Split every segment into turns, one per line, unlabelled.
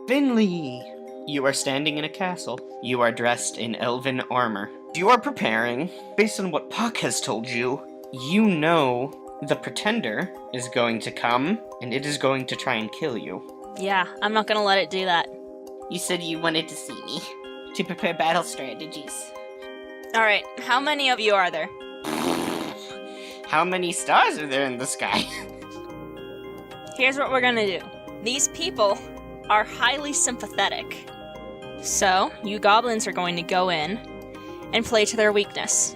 Finley! You are standing in a castle. You are dressed in elven armor. You are preparing. Based on what Puck has told you, you know the Pretender is going to come, and it is going to try and kill you.
Yeah, I'm not gonna let it do that.
You said you wanted to see me. To prepare battle strategies.
Alright, how many of you are there?
How many stars are there in the sky?
Here's what we're gonna do. These people are highly sympathetic. So, you goblins are going to go in and play to their weakness.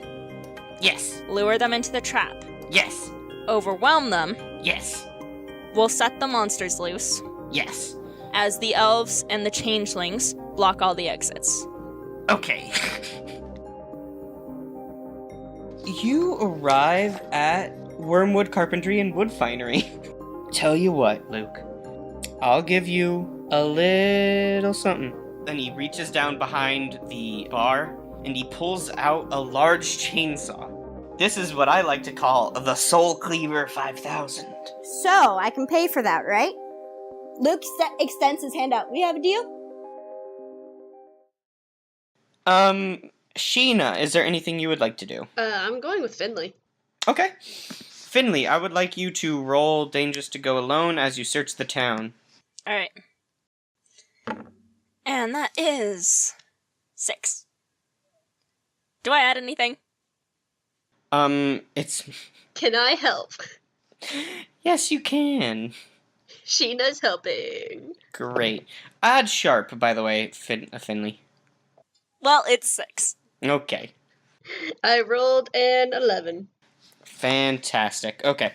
Yes.
Lure them into the trap.
Yes.
Overwhelm them.
Yes.
We'll set the monsters loose.
Yes.
As the elves and the changelings block all the exits.
Okay. You arrive at Wormwood Carpentry and Wood Finery. Tell you what, Luke. I'll give you a little something. Then he reaches down behind the bar and he pulls out a large chainsaw. This is what I like to call the Soul Cleaver 5000.
So, I can pay for that, right? Luke extends his hand out. We have a deal?
Sheena, is there anything you would like to do?
I'm going with Finley.
Okay. Finley, I would like you to roll Dangerous to Go Alone as you search the town.
Alright. And that is 6. Do I add anything?
It's...
Can I help?
Yes, you can.
Sheena's helping.
Great. Add sharp, by the way, Finley.
Well, it's 6.
Okay.
I rolled an 11.
Fantastic. Okay.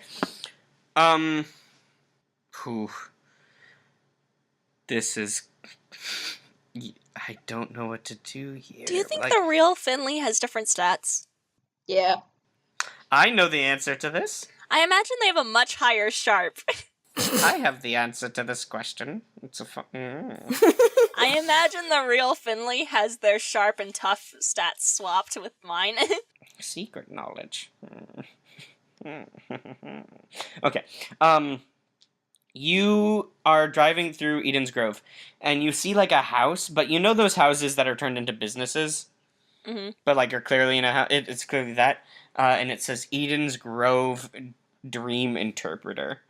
Whew. This is... I don't know what to do here.
Do you think the real Finley has different stats?
Yeah.
I know the answer to this.
I imagine they have a much higher sharp.
I have the answer to this question. It's a
I imagine the real Finley has their sharp and tough stats swapped with mine.
Secret knowledge. Okay. You are driving through Eden's Grove, and you see, like, a house, but you know those houses that are turned into businesses?
Mm-hmm.
But, like, are clearly in a house. It's clearly that. And it says Eden's Grove Dream Interpreter.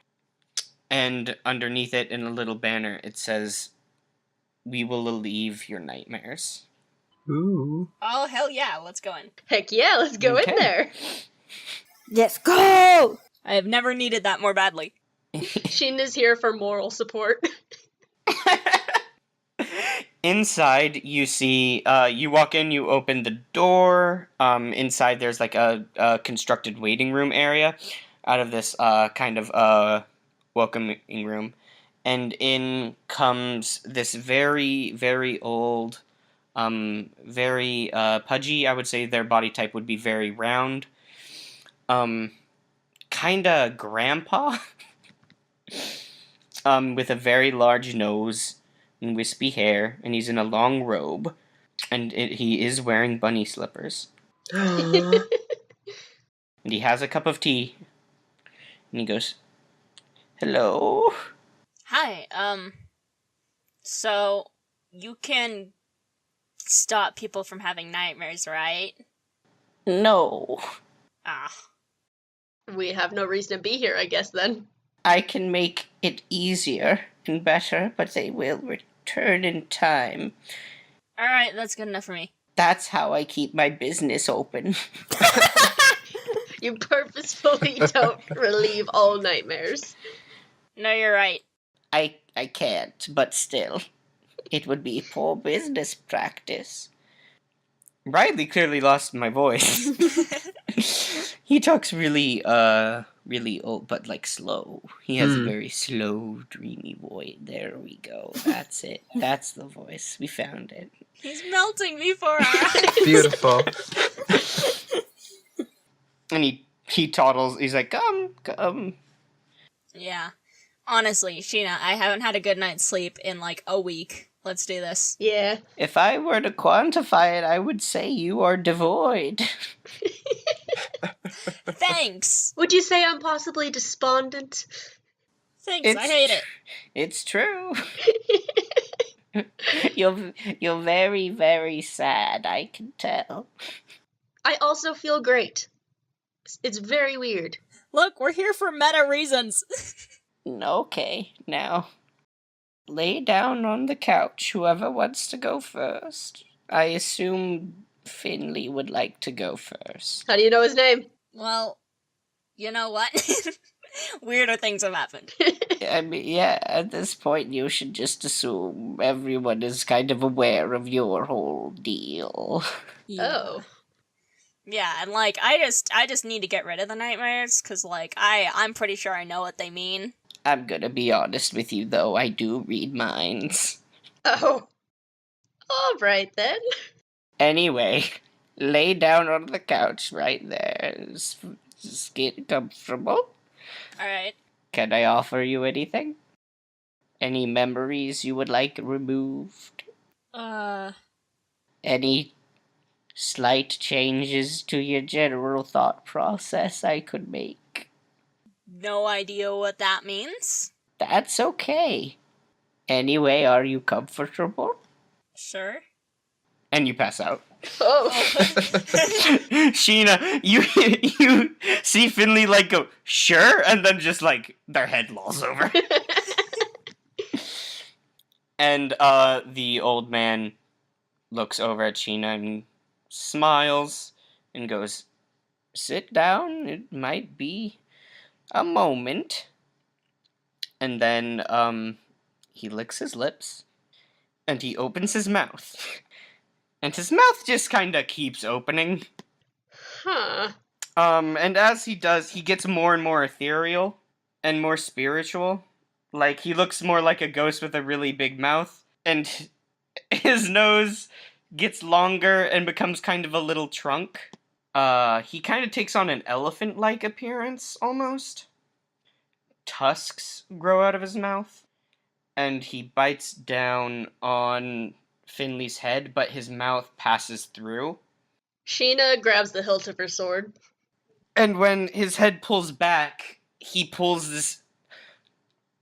And underneath it, in a little banner, it says, "We will alleviate your nightmares."
Ooh.
Oh, hell yeah, let's go in.
Heck yeah, let's go in there.
Let's go!
I have never needed that more badly.
Sheena's here for moral support.
Inside, you see, you walk in, you open the door. Inside, there's like a constructed waiting room area out of this kind of welcoming room. And in comes this very, very old, very pudgy. I would say their body type would be very round. Kinda grandpa. With a very large nose and wispy hair, and he's in a long robe, and he is wearing bunny slippers. And he has a cup of tea, and he goes, "Hello."
Hi, so you can stop people from having nightmares, right?
No.
Ah.
We have no reason to be here, I guess, then.
I can make it easier and better, but they will return in time.
Alright, that's good enough for me.
That's how I keep my business open.
You purposefully don't relieve all nightmares.
No, you're right.
I can't, but still. It would be poor business practice. Riley clearly lost my voice. He talks really old, but like slow. He has a very slow, dreamy voice. There we go. That's it. That's the voice. We found it.
He's melting before our eyes.
Beautiful.
And he toddles. He's like, come.
Yeah. Honestly, Sheena, I haven't had a good night's sleep in like a week. Let's do this.
Yeah.
If I were to quantify it, I would say you are devoid.
Thanks.
Would you say I'm possibly despondent?
Thanks, I hate it.
It's true. You're very, very sad, I can tell.
I also feel great. It's very weird.
Look, we're here for meta reasons.
Okay, now lay down on the couch, whoever wants to go first. I assume Finley would like to go first.
How do you know his name?
Well, you know what? Weirder things have happened.
I mean, yeah, at this point you should just assume everyone is kind of aware of your whole deal.
Oh.
Yeah, and like I just need to get rid of the nightmares cuz like I'm pretty sure I know what they mean.
I'm gonna be honest with you though, I do read minds.
Oh. Alright then.
Anyway, lay down on the couch right there. Just get comfortable.
All right.
Can I offer you anything? Any memories you would like removed? Any slight changes to your general thought process I could make?
No idea what that means.
That's okay. Anyway, are you comfortable?
Sure.
And you pass out.
Oh.
Sheena, you see Finley like go, sure, and then just like their head lolls over. And the old man looks over at Sheena and smiles and goes, sit down, it might be a moment. And then he licks his lips and he opens his mouth. And his mouth just kinda keeps opening.
Huh.
And as he does, he gets more and more ethereal and more spiritual. Like, he looks more like a ghost with a really big mouth. And his nose gets longer and becomes kind of a little trunk. He kind of takes on an elephant-like appearance, almost. Tusks grow out of his mouth. And he bites down on Finley's head, but his mouth passes through.
Sheena grabs the hilt of her sword.
And when his head pulls back, he pulls this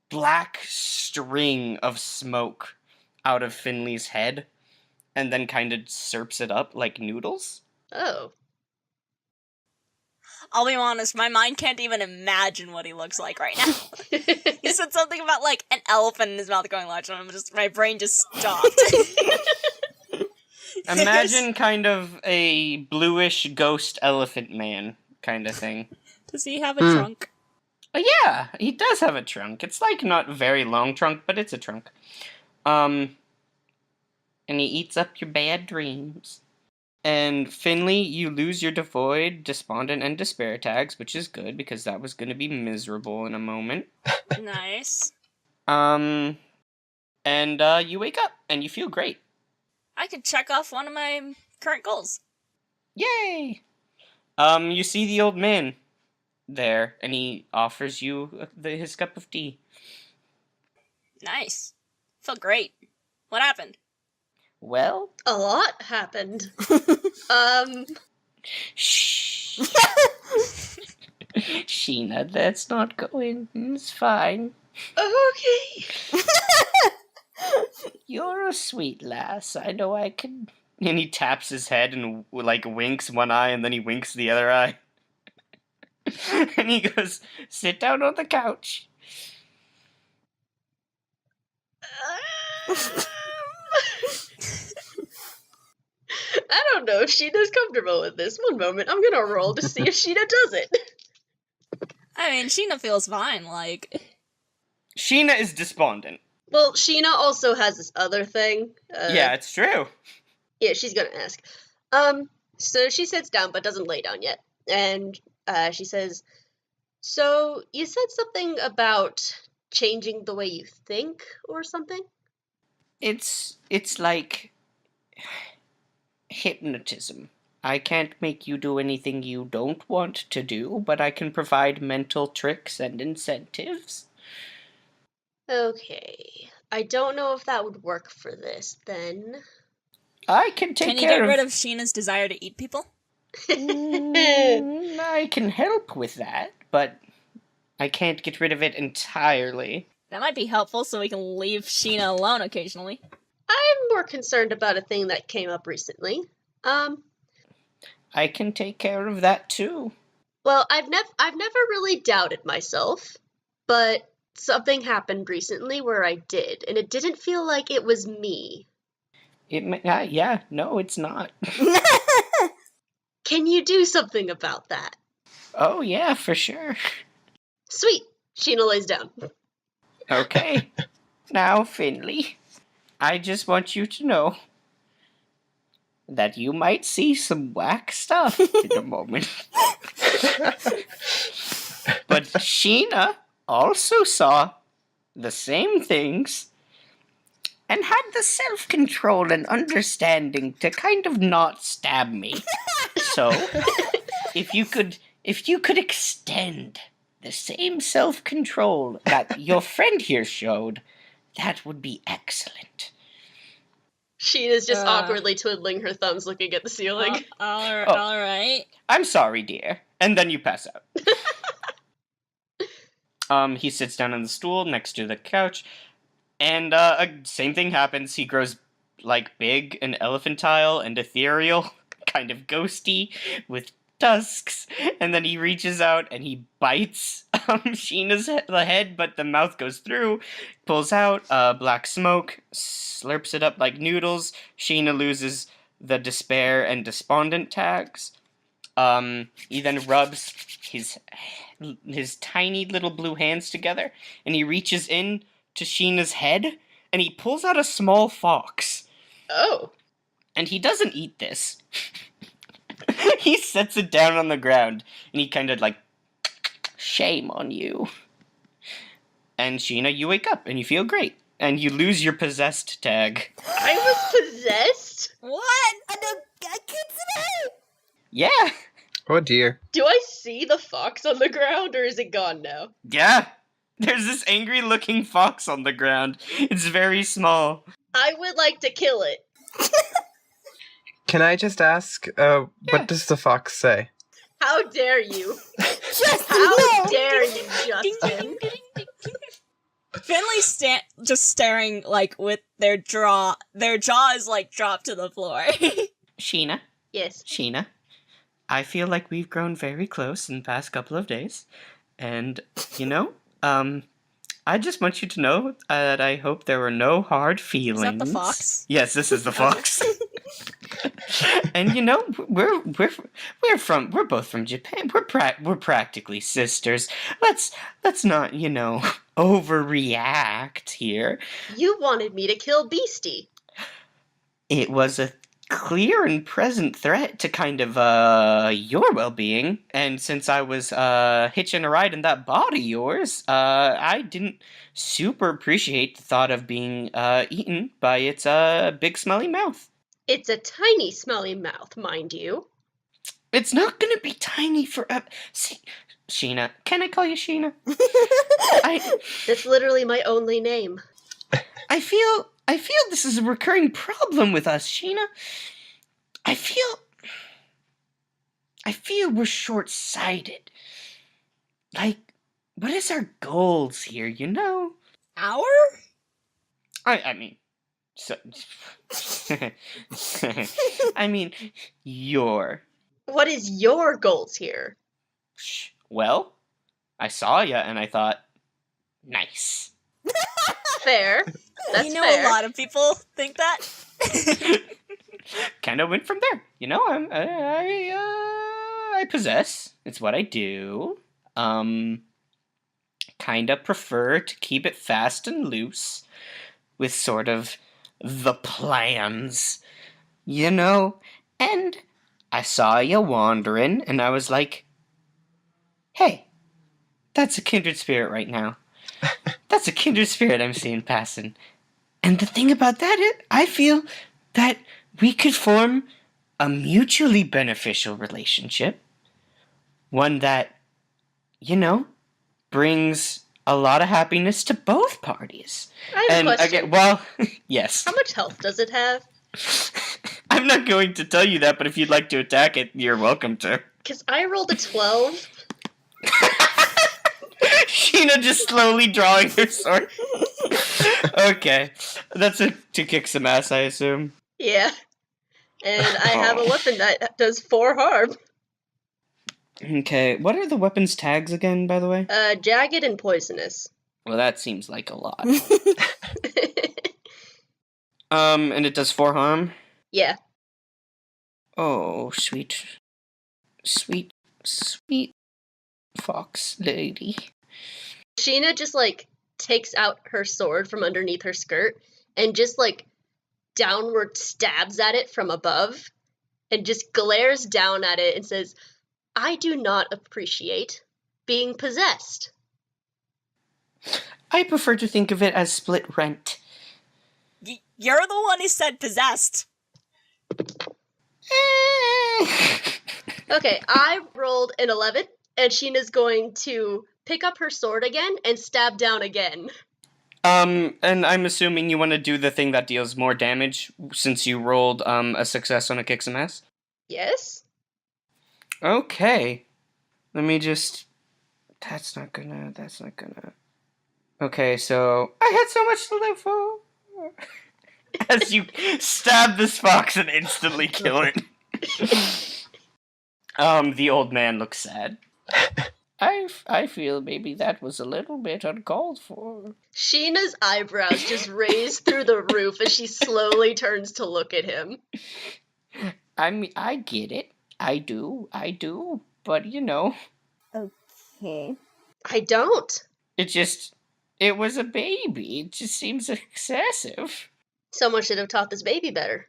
black string of smoke out of Finley's head, and then kind of slurps it up like noodles.
Oh.
I'll be honest, my mind can't even imagine what he looks like right now. You said something about like an elephant in his mouth going large, and my brain just stopped.
Imagine kind of a bluish ghost elephant man kind of thing.
Does he have a trunk?
Yeah, he does have a trunk. It's like not a very long trunk, but it's a trunk. And he eats up your bad dreams. And Finley, you lose your devoid, despondent, and despair tags, which is good because that was going to be miserable in a moment.
Nice.
And you wake up and you feel great.
I could check off one of my current goals.
Yay! You see the old man there, and he offers you his cup of tea.
Nice. Felt great. What happened?
Well,
A lot happened.
shh. Sheena, that's not going. It's fine.
Okay.
You're a sweet lass. I know I can. And he taps his head and like winks one eye, and then he winks the other eye. And he goes, "Sit down on the couch."
I don't know if Sheena's comfortable with this. One moment, I'm gonna roll to see if Sheena does it.
I mean, Sheena feels fine, like...
Sheena is despondent.
Well, Sheena also has this other thing.
Yeah, it's true.
Yeah, she's gonna ask. So she sits down but doesn't lay down yet. And she says, so you said something about changing the way you think or something?
It's like hypnotism. I can't make you do anything you don't want to do, but I can provide mental tricks and incentives.
Okay. I don't know if that would work for this, then.
I can take
Can you
care
get rid of Sheena's desire to eat people?
I can help with that, but I can't get rid of it entirely.
That might be helpful so we can leave Sheena alone occasionally.
I'm more concerned about a thing that came up recently.
I can take care of that too.
Well, I've never really doubted myself, but something happened recently where I did, and it didn't feel like it was me.
Yeah, no, it's not.
Can you do something about that?
Oh, yeah, for sure.
Sweet. Sheena lays down.
Okay. Now, Finley, I just want you to know that you might see some whack stuff in a moment. But Sheena also saw the same things and had the self-control and understanding to kind of not stab me. So, if you could extend the same self-control that your friend here showed, that would be excellent.
Sheena's just awkwardly twiddling her thumbs looking at the ceiling.
All right.
I'm sorry, dear. And then you pass out. He sits down on the stool next to the couch, and same thing happens. He grows like big and elephantile and ethereal, kind of ghosty, with tusks, and then he reaches out and he bites Sheena's the head, but the mouth goes through, pulls out black smoke, slurps it up like noodles. Sheena loses the despair and despondent tags. He then rubs his tiny little blue hands together, and he reaches in to Sheena's head, and he pulls out a small fox.
Oh.
And he doesn't eat this. He sets it down on the ground, and he kind of like, shame on you. And Sheena, you wake up, and you feel great, and you lose your possessed tag.
I was possessed?
What?
I can't say.
Yeah.
Oh dear.
Do I see the fox on the ground, or is it gone now?
Yeah. There's this angry-looking fox on the ground. It's very small.
I would like to kill it.
Can I just ask, what does the fox say?
How dare you?
Justin,
How
no.
dare you, Justin?
Finley's just staring, like, with their jaw is, like, dropped to the floor.
Sheena,
Yes.
Sheena, I feel like we've grown very close in the past couple of days. And, you know, I just want you to know that I hope there were no hard feelings.
Is that the fox?
Yes, this is the fox. And you know, we're both from Japan. We're practically sisters. Let's not, you know, overreact here.
You wanted me to kill Beastie.
It was a clear and present threat to kind of your well-being, and since I was hitching a ride in that body of yours, I didn't super appreciate the thought of being eaten by its big smelly mouth.
It's a tiny smelly mouth, mind you.
It's not gonna be tiny for see, Sheena. Can I call you Sheena?
That's literally my only name.
I feel this is a recurring problem with us, Sheena. I feel we're short-sighted. Like, what is our goals here, you know?
Our?
I mean, so, I mean, your.
What is your goals here?
Well, I saw ya and I thought, nice.
Fair. That's
you know,
fair.
a lot of people think that.
Kind of went from there. You know, I possess. It's what I do. Kind of prefer to keep it fast and loose with sort of the plans, you know? And I saw you wandering, and I was like, hey, that's a kindred spirit right now. That's a kindred spirit I'm seeing passing. And the thing about that, I feel that we could form a mutually beneficial relationship. One that, you know, brings a lot of happiness to both parties.
I have a question.
Again, well, yes.
How much health does it have?
I'm not going to tell you that, but if you'd like to attack it, you're welcome to.
Because I rolled a 12.
Sheena just slowly drawing her sword. Okay. That's to kick some ass, I assume.
Yeah. And I have a weapon that does 4 harm.
Okay. What are the weapons tags again, by the way?
Jagged and poisonous.
Well, that seems like a lot. And it does 4 harm?
Yeah.
Oh, sweet fox lady.
Sheena just, like, takes out her sword from underneath her skirt and just, like, downward stabs at it from above and just glares down at it and says, I do not appreciate being possessed.
I prefer to think of it as split rent.
You're the one who said possessed.
Okay, I rolled an 11, and Sheena's going to pick up her sword again and stab down again.
And I'm assuming you want to do the thing that deals more damage since you rolled a success on a kick some ass?
Yes?
Okay. Let me just... That's not gonna... Okay, so... I had so much to live for! As you stab this fox and instantly kill it. The old man looks sad. I feel maybe that was a little bit uncalled for.
Sheena's eyebrows just raise through the roof as she slowly turns to look at him.
I mean, I get it. I do. But, you know.
Okay.
I don't.
It was a baby. It just seems excessive.
Someone should have taught this baby better.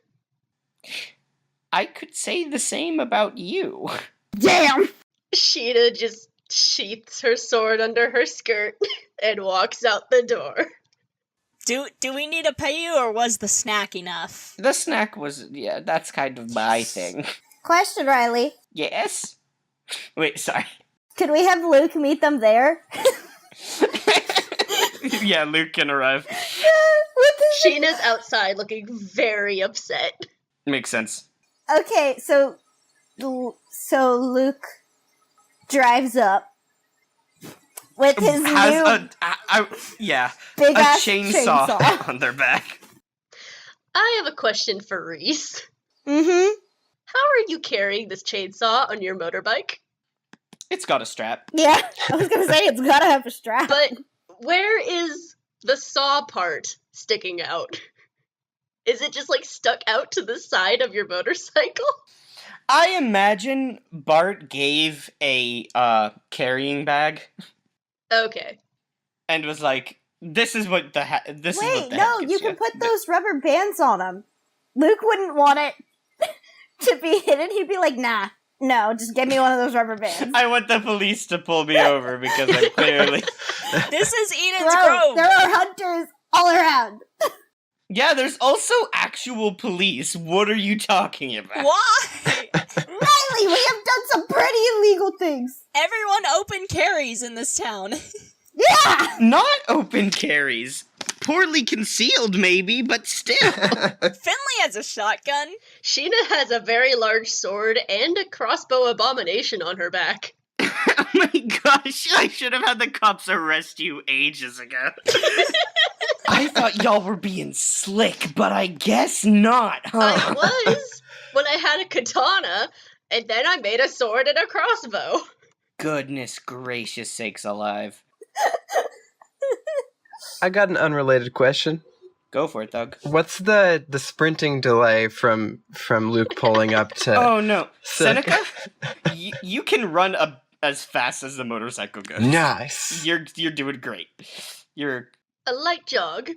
I could say the same about you.
Damn!
Sheena just sheaths her sword under her skirt and walks out the door.
Do we need to pay you, or was the snack enough?
The snack was, yeah, that's kind of my thing.
Question, Riley.
Yes? Wait, sorry.
Could we have Luke meet them there?
Yeah, Luke can arrive.
Sheena's outside looking very upset.
Makes sense.
Okay, so Luke drives up with his new
yeah,
big
a
ass
chainsaw on their back.
I have a question for Reese.
Mm-hmm.
How are you carrying this chainsaw on your motorbike?
It's got a strap.
Yeah, I was gonna say it's gotta have a strap.
But where is the saw part sticking out? Is it just, like, stuck out to the side of your motorcycle?
I imagine Bart gave a carrying bag
Okay.
and was like, "This is what the this is
Wait,
what the
no,
heck
you
gives
can
ya."
put those rubber bands on them. Luke wouldn't want it to be hidden. He'd be like, nah, no, just give me one of those rubber bands.
I want the police to pull me over because I'm clearly...
This is Eden's
Bro,
Grove.
there are hunters all around.
Yeah, there's also actual police. What are you talking about?
Why?
Riley, we have done some pretty illegal things.
Everyone open carries in this town.
Yeah!
Not open carries. Poorly concealed, maybe, but still.
Finley has a shotgun.
Sheena has a very large sword and a crossbow abomination on her back.
Oh my gosh, I should have had the cops arrest you ages ago. I thought y'all were being slick, but I guess not, huh?
I was when I had a katana, and then I made a sword and a crossbow.
Goodness gracious sakes alive.
I got an unrelated question.
Go for it, Doug.
What's the sprinting delay from Luke pulling up to...
Oh no, Seneca, you can run as fast as the motorcycle goes.
Nice.
You're doing great. You're...
A light jog.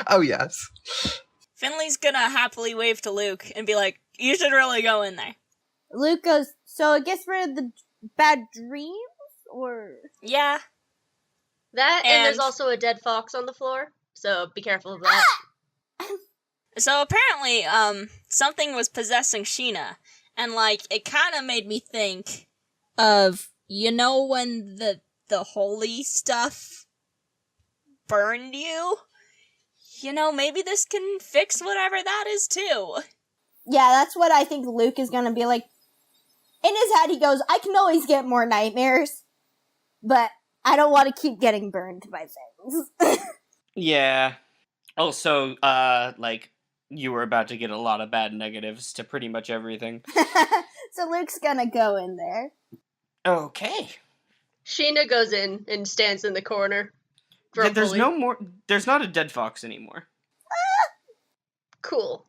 Oh, yes.
Finley's gonna happily wave to Luke and be like, you should really go in there.
Luke goes, so it gets rid of the bad dreams? Or...
Yeah.
That, and there's
And-
also a dead fox on the floor, so be careful of that.
So apparently, something was possessing Sheena, and, like, it kind of made me think of, you know, when the holy stuff burned you? You know, maybe this can fix whatever that is, too.
Yeah, that's what I think Luke is gonna be like. In his head, he goes, I can always get more nightmares, but I don't want to keep getting burned by things.
Yeah. Also, like, you were about to get a lot of bad negatives to pretty much everything.
So Luke's gonna go in there.
Okay.
Sheena goes in and stands in the corner.
Yeah, there's
Grumpily.
there's not a dead fox anymore.
Cool.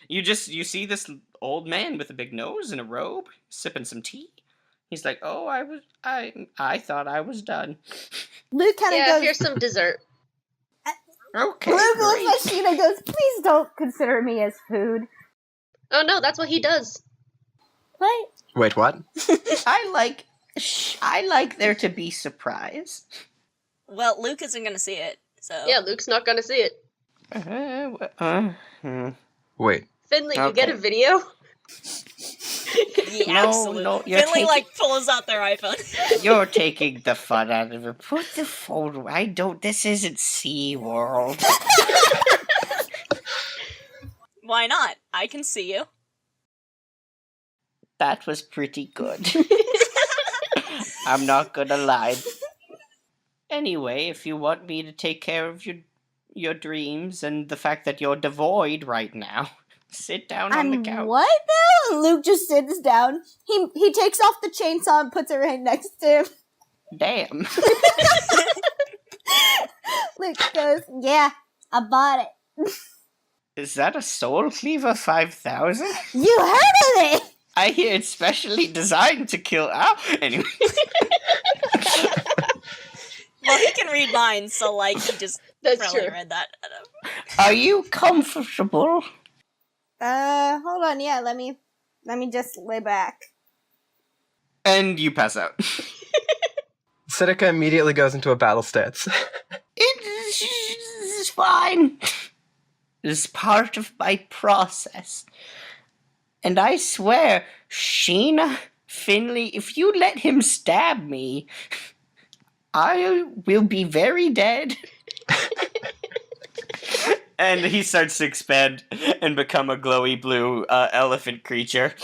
You see this old man with a big nose and a robe sipping some tea. He's like, "Oh, I thought I was done."
Luke kind of
Yeah,
goes.
here's some dessert.
Okay.
Luke
Great.
looks at Sheena and goes, "Please don't consider me as food."
Oh no, that's what he does.
What?
Wait, what?
I like there to be surprise.
Well, Luke isn't gonna see it, so...
Yeah, Luke's not gonna see it.
Wait.
Finley, you get a
Okay.
video?
Yeah,
No,
absolutely.
no, you're
Finley,
taking-
pulls out their iPhone.
You're taking the fun out of it. Put the phone. This isn't SeaWorld.
Why not? I can see you.
That was pretty good. I'm not gonna lie. Anyway, if you want me to take care of your dreams and the fact that you're devoid right now, sit down on the couch.
What now? And Luke just sits down. He takes off the chainsaw and puts it right next to him.
Damn.
Luke goes, "Yeah, I bought it."
Is that a Soul Cleaver 5000?
You heard of it?
I hear it's specially designed to kill. Anyway.
Well, he can read minds, so, he just
That's
probably
true.
read that.
Are you comfortable?
Hold on. Yeah, let me just lay back.
And you pass out.
Seneca immediately goes into a battle stance.
It's fine. It's part of my process. And I swear, Sheena, Finley, if you let him stab me, I will be very dead. And he starts to expand and become a glowy blue elephant creature.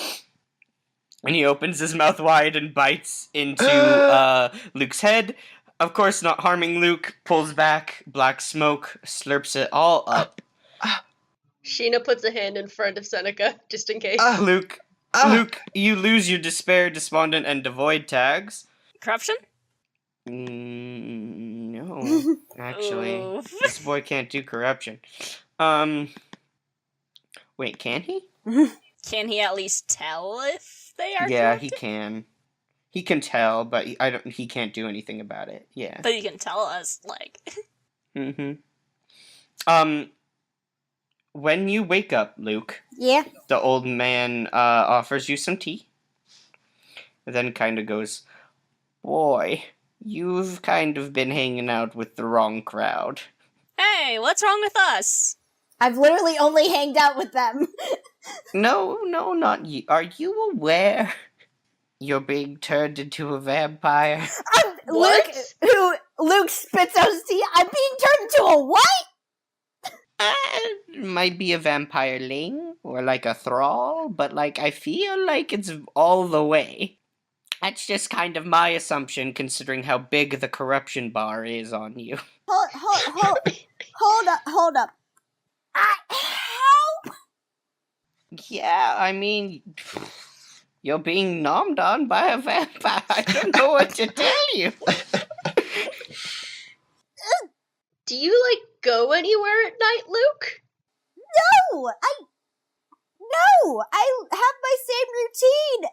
And he opens his mouth wide and bites into Luke's head. Of course, not harming Luke, pulls back, black smoke, slurps it all up.
Sheena puts a hand in front of Seneca, just in case.
Luke, you lose your despair, despondent, and devoid tags.
Corruption?
No, actually,
Ooh.
this boy can't do corruption. Wait, can he?
Can he at least tell if they are
Yeah,
corrupted?
he can. He can tell, but he can't do anything about it. Yeah.
But he can tell us,
When you wake up, Luke,
Yeah.
the old man offers you some tea. Then kind of goes, "Boy, you've kind of been hanging out with the wrong crowd."
Hey, what's wrong with us?
I've literally only hanged out with them.
No, not you. Are you aware you're being turned into a vampire?
What?
Luke spits out his tea. I'm being turned into a what?
Might be a vampireling or like a thrall, but I feel like it's all the way. That's just kind of my assumption, considering how big the corruption bar is on you.
Hold up. Help!
Yeah, I mean, you're being nommed on by a vampire. I don't know what to tell you.
Do you, go anywhere at night, Luke?
No, I have my same routine.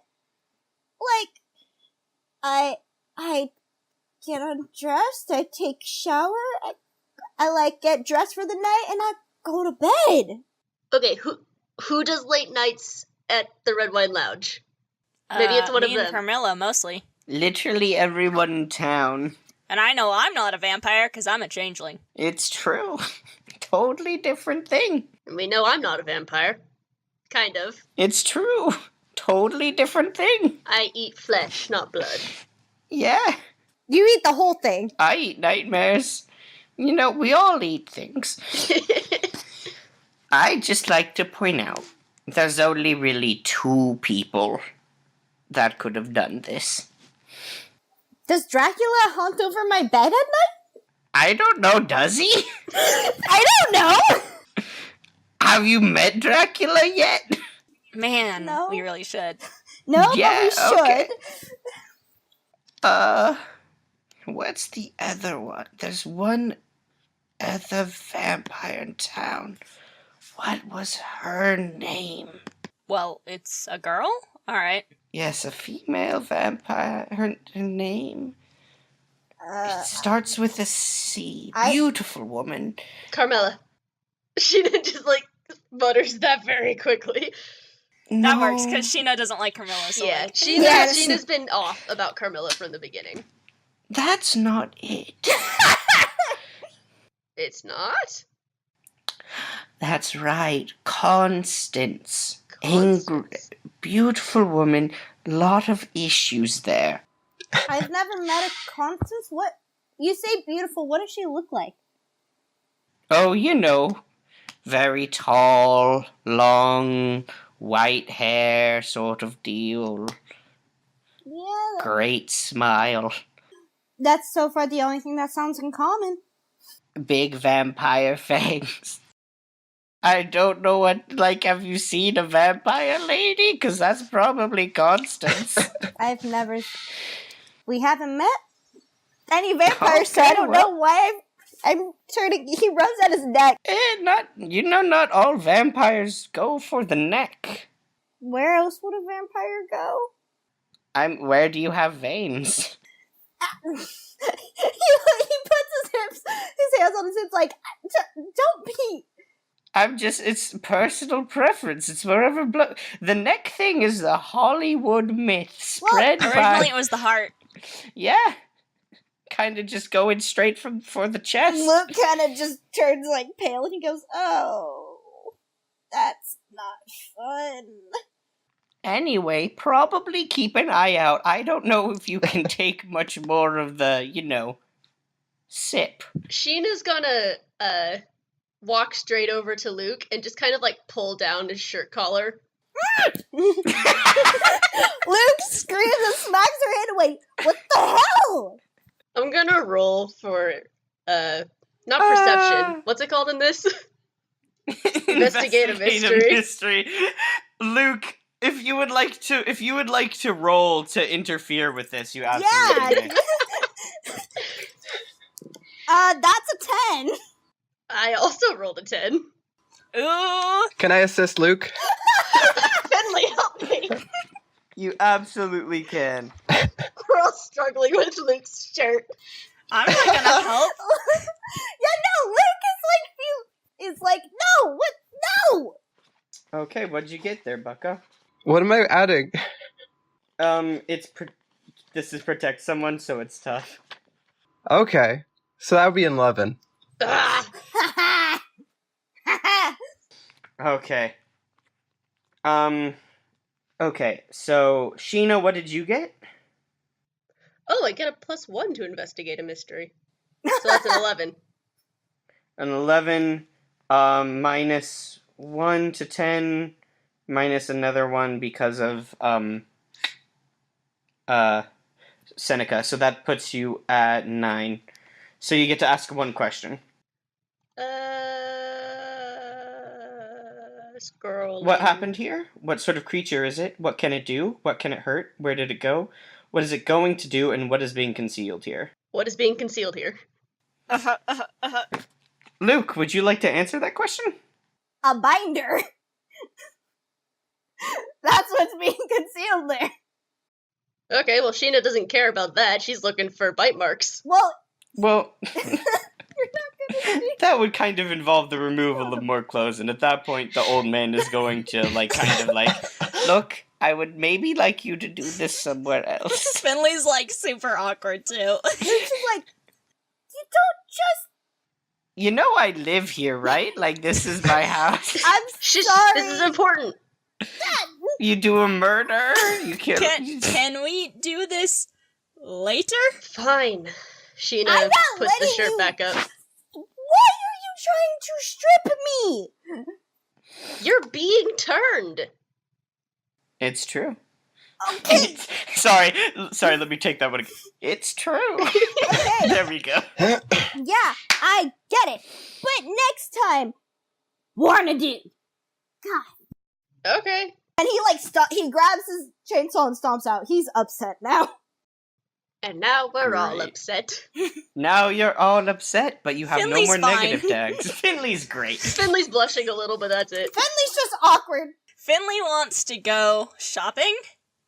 I get undressed, I take shower, I get dressed for the night, and I go to bed.
Okay, who does late nights at the Red Wine Lounge? Maybe it's one
me
of them.
and Carmilla, mostly.
Literally everyone in town.
And I know I'm not a vampire, because I'm a changeling.
It's true. Totally different thing.
And we know I'm not a vampire. Kind of.
It's true. Totally different thing.
I eat flesh, not blood.
Yeah,
You eat the whole thing.
I eat nightmares. We all eat things. I just like to point out, there's only really 2 people that could have done this.
Does Dracula haunt over my bed at night?
I don't know, does he?
I don't know!
Have you met Dracula yet?
Man,
No.
we really should.
No, but
Yeah,
we should.
okay. What's the other one? There's one other vampire in town. What was her name?
Well, it's a girl? Alright.
Yes, a female vampire. Her name? It starts with a C. Beautiful woman.
Carmela. Sheena just, like, mutters that very quickly.
That works, because Sheena doesn't like Carmilla, so
Yeah,
like...
Sheena's been off about Carmilla from the beginning.
That's not it.
It's not?
That's right. Constance.
Constance.
Angry, beautiful woman. Lot of issues there.
I've never met a Constance. What? You say beautiful. What does she look like?
Oh, you know. Very tall, long, white hair sort of deal.
Yeah.
Great smile.
That's so far the only thing that sounds in common.
Big vampire fangs. I don't know what, like, have you seen a vampire lady? Because that's probably Constance.
I've never. We haven't met any vampires, so I don't know why I'm turning. He rubs at his neck.
Not all vampires go for the neck.
Where else would a vampire go?
Where do you have veins?
he puts his hands on his hips like, don't be.
It's personal preference. It's wherever the neck thing is the Hollywood myth spread by...
Originally it was the heart.
Yeah. Kind of just going straight for the chest.
Luke kind of just turns like pale and he goes, oh, that's not fun.
Anyway, probably keep an eye out. I don't know if you can take much more of the, sip.
Sheena's gonna, walk straight over to Luke and just kind of, like, pull down his shirt collar.
Luke screams and smacks her hand away. What the hell?
I'm gonna roll for, not perception. What's it called in this? Investigate a mystery.
Luke, if you would like to roll to interfere with this, you absolutely may.
That's a 10.
I also rolled a 10.
Ooh!
Can I assist Luke?
Finley, help me!
You absolutely can.
We're all struggling with Luke's shirt.
I'm not gonna help.
Yeah, no, Luke is like, no, what? No!
Okay, what'd you get there, Bucko?
What am I adding?
This is protect someone, so it's tough.
Okay, so that would be 11.
Ah!
Okay. Okay, so, Sheena, what did you get?
Oh, I get a +1 to investigate a mystery. So that's an 11.
An 11, minus 1 to 10, minus another 1 because of, Seneca, so that puts you at 9. So you get to ask one question.
Scroll.
What happened here? What sort of creature is it? What can it do? What can it hurt? Where did it go? What is it going to do, and what is being concealed here?
What is being concealed here?
Luke, would you like to answer that question?
A binder. That's what's being concealed there.
Okay, well, Sheena doesn't care about that. She's looking for bite marks.
Well, that would kind of involve the removal of more clothes, and at that point, the old man is going to, look, I would maybe like you to do this somewhere else.
Finley's, super awkward, too.
Luke's just like, you don't just...
You know I live here, right? This is my house.
I'm
Shh,
sorry.
this is important.
You do a murder? You kill...
Can we do this later?
Fine. Sheena
I'm not
puts the
letting
shirt
you-
back up.
Why are you trying to strip me?
You're being turned.
It's true.
Okay.
Sorry, let me take that one again. It's true.
Okay.
There we go.
Yeah, I get it. But next time, wanna do. God.
Okay.
And he grabs his chainsaw and stomps out. He's upset now.
And now we're all
Great.
upset.
Now you're all upset, but you have no
Finley's
more
fine.
negative tags. Finley's great.
Finley's blushing a little, but that's it.
Finley's just awkward.
Finley wants to go shopping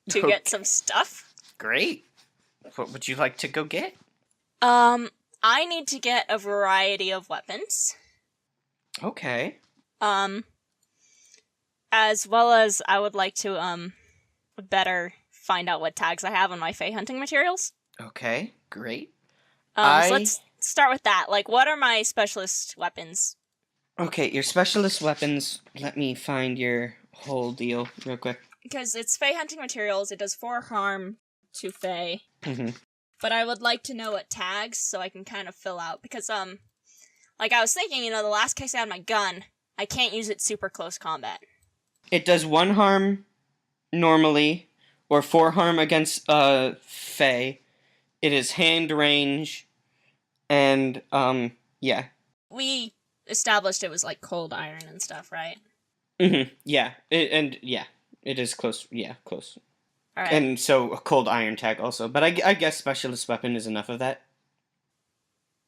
to get some stuff.
Great. What would you like to go get?
I need to get a variety of weapons.
Okay.
As well as I would like to, better find out what tags I have on my Fey hunting materials.
Okay, great.
So let's start with that. Like, what are my specialist weapons?
Okay, your specialist weapons. Let me find your whole deal real quick.
Because it's Fey hunting materials, it does 4 harm to Fey.
Mm-hmm.
But I would like to know what tags so I can kind of fill out. Because, like I was thinking, the last case I had my gun, I can't use it super close combat.
It does 1 harm normally, or 4 harm against Fey. It is hand range, and yeah.
We established it was like cold iron and stuff, right?
Mm-hmm. Yeah, it is close. Yeah, close.
All right.
And so a cold iron tag also, but I guess specialist weapon is enough of that.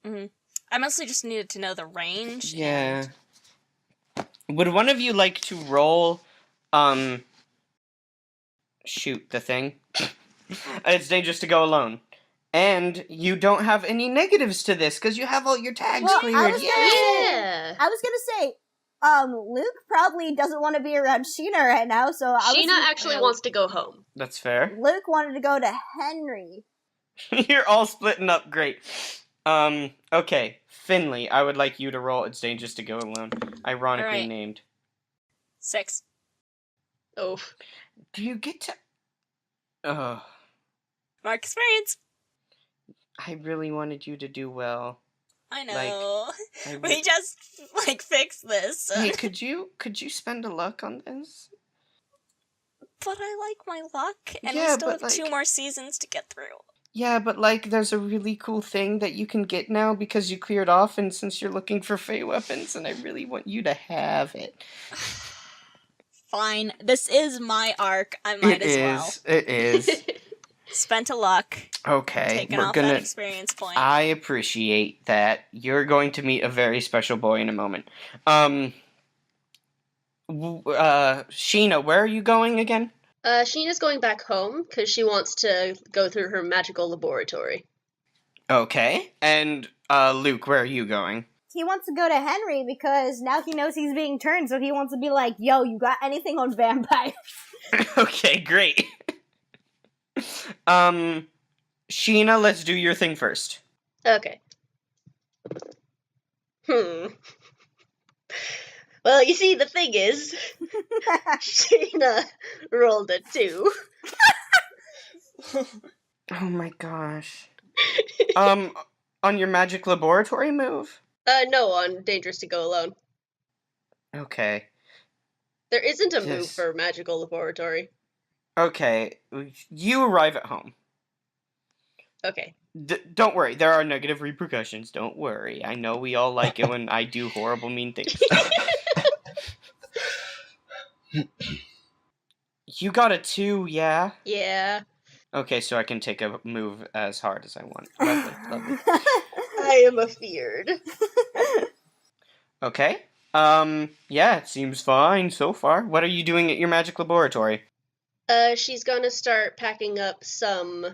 Mm-hmm. I mostly just needed to know the range.
Yeah. Would one of you like to roll, shoot the thing? It's dangerous to go alone. And you don't have any negatives to this, because you have all your tags
Well,
cleared.
I was
Yeah.
gonna say, Luke probably doesn't want to be around Sheena right now, so
Sheena actually wants to go home.
That's fair.
Luke wanted to go to Henry.
You're all splitting up. Great. Okay. Finley, I would like you to roll It's Dangerous to Go Alone. Ironically
Alright.
named.
6.
Oh.
Do you get to... Oh,
Mark experience.
I really wanted you to do well.
I know.
I
We just, fixed this.
Hey, could you spend a luck on this?
But I like my luck, and
Yeah,
we still
but,
have 2 more seasons to get through.
Yeah, but there's a really cool thing that you can get now because you cleared off, and since you're looking for Fey weapons, and I really want you to have it.
Fine. This is my arc. I might as well.
It is.
Spent a luck.
Okay,
Taking
we're
off
gonna...
that experience point.
I appreciate that. You're going to meet a very special boy in a moment. Sheena, where are you going again?
Sheena's going back home because she wants to go through her magical laboratory.
Okay, and Luke, where are you going?
He wants to go to Henry because now he knows he's being turned, so he wants to be like, yo, you got anything on vampires?
Okay, great. Sheena, let's do your thing first.
Okay. Well, you see, the thing is, Sheena rolled a 2.
Oh my gosh. On your magic laboratory move?
No, on Dangerous to Go Alone.
Okay.
There isn't a move
Yes.
for magical laboratory.
Okay, you arrive at home.
Okay.
Don't worry, there are negative repercussions. Don't worry. I know we all like it when I do horrible, mean things. You got a 2, yeah?
Yeah.
Okay, so I can take a move as hard as I want. Lovely, lovely.
I am afeared.
Okay. Yeah, it seems fine so far. What are you doing at your magic laboratory?
She's gonna start packing up some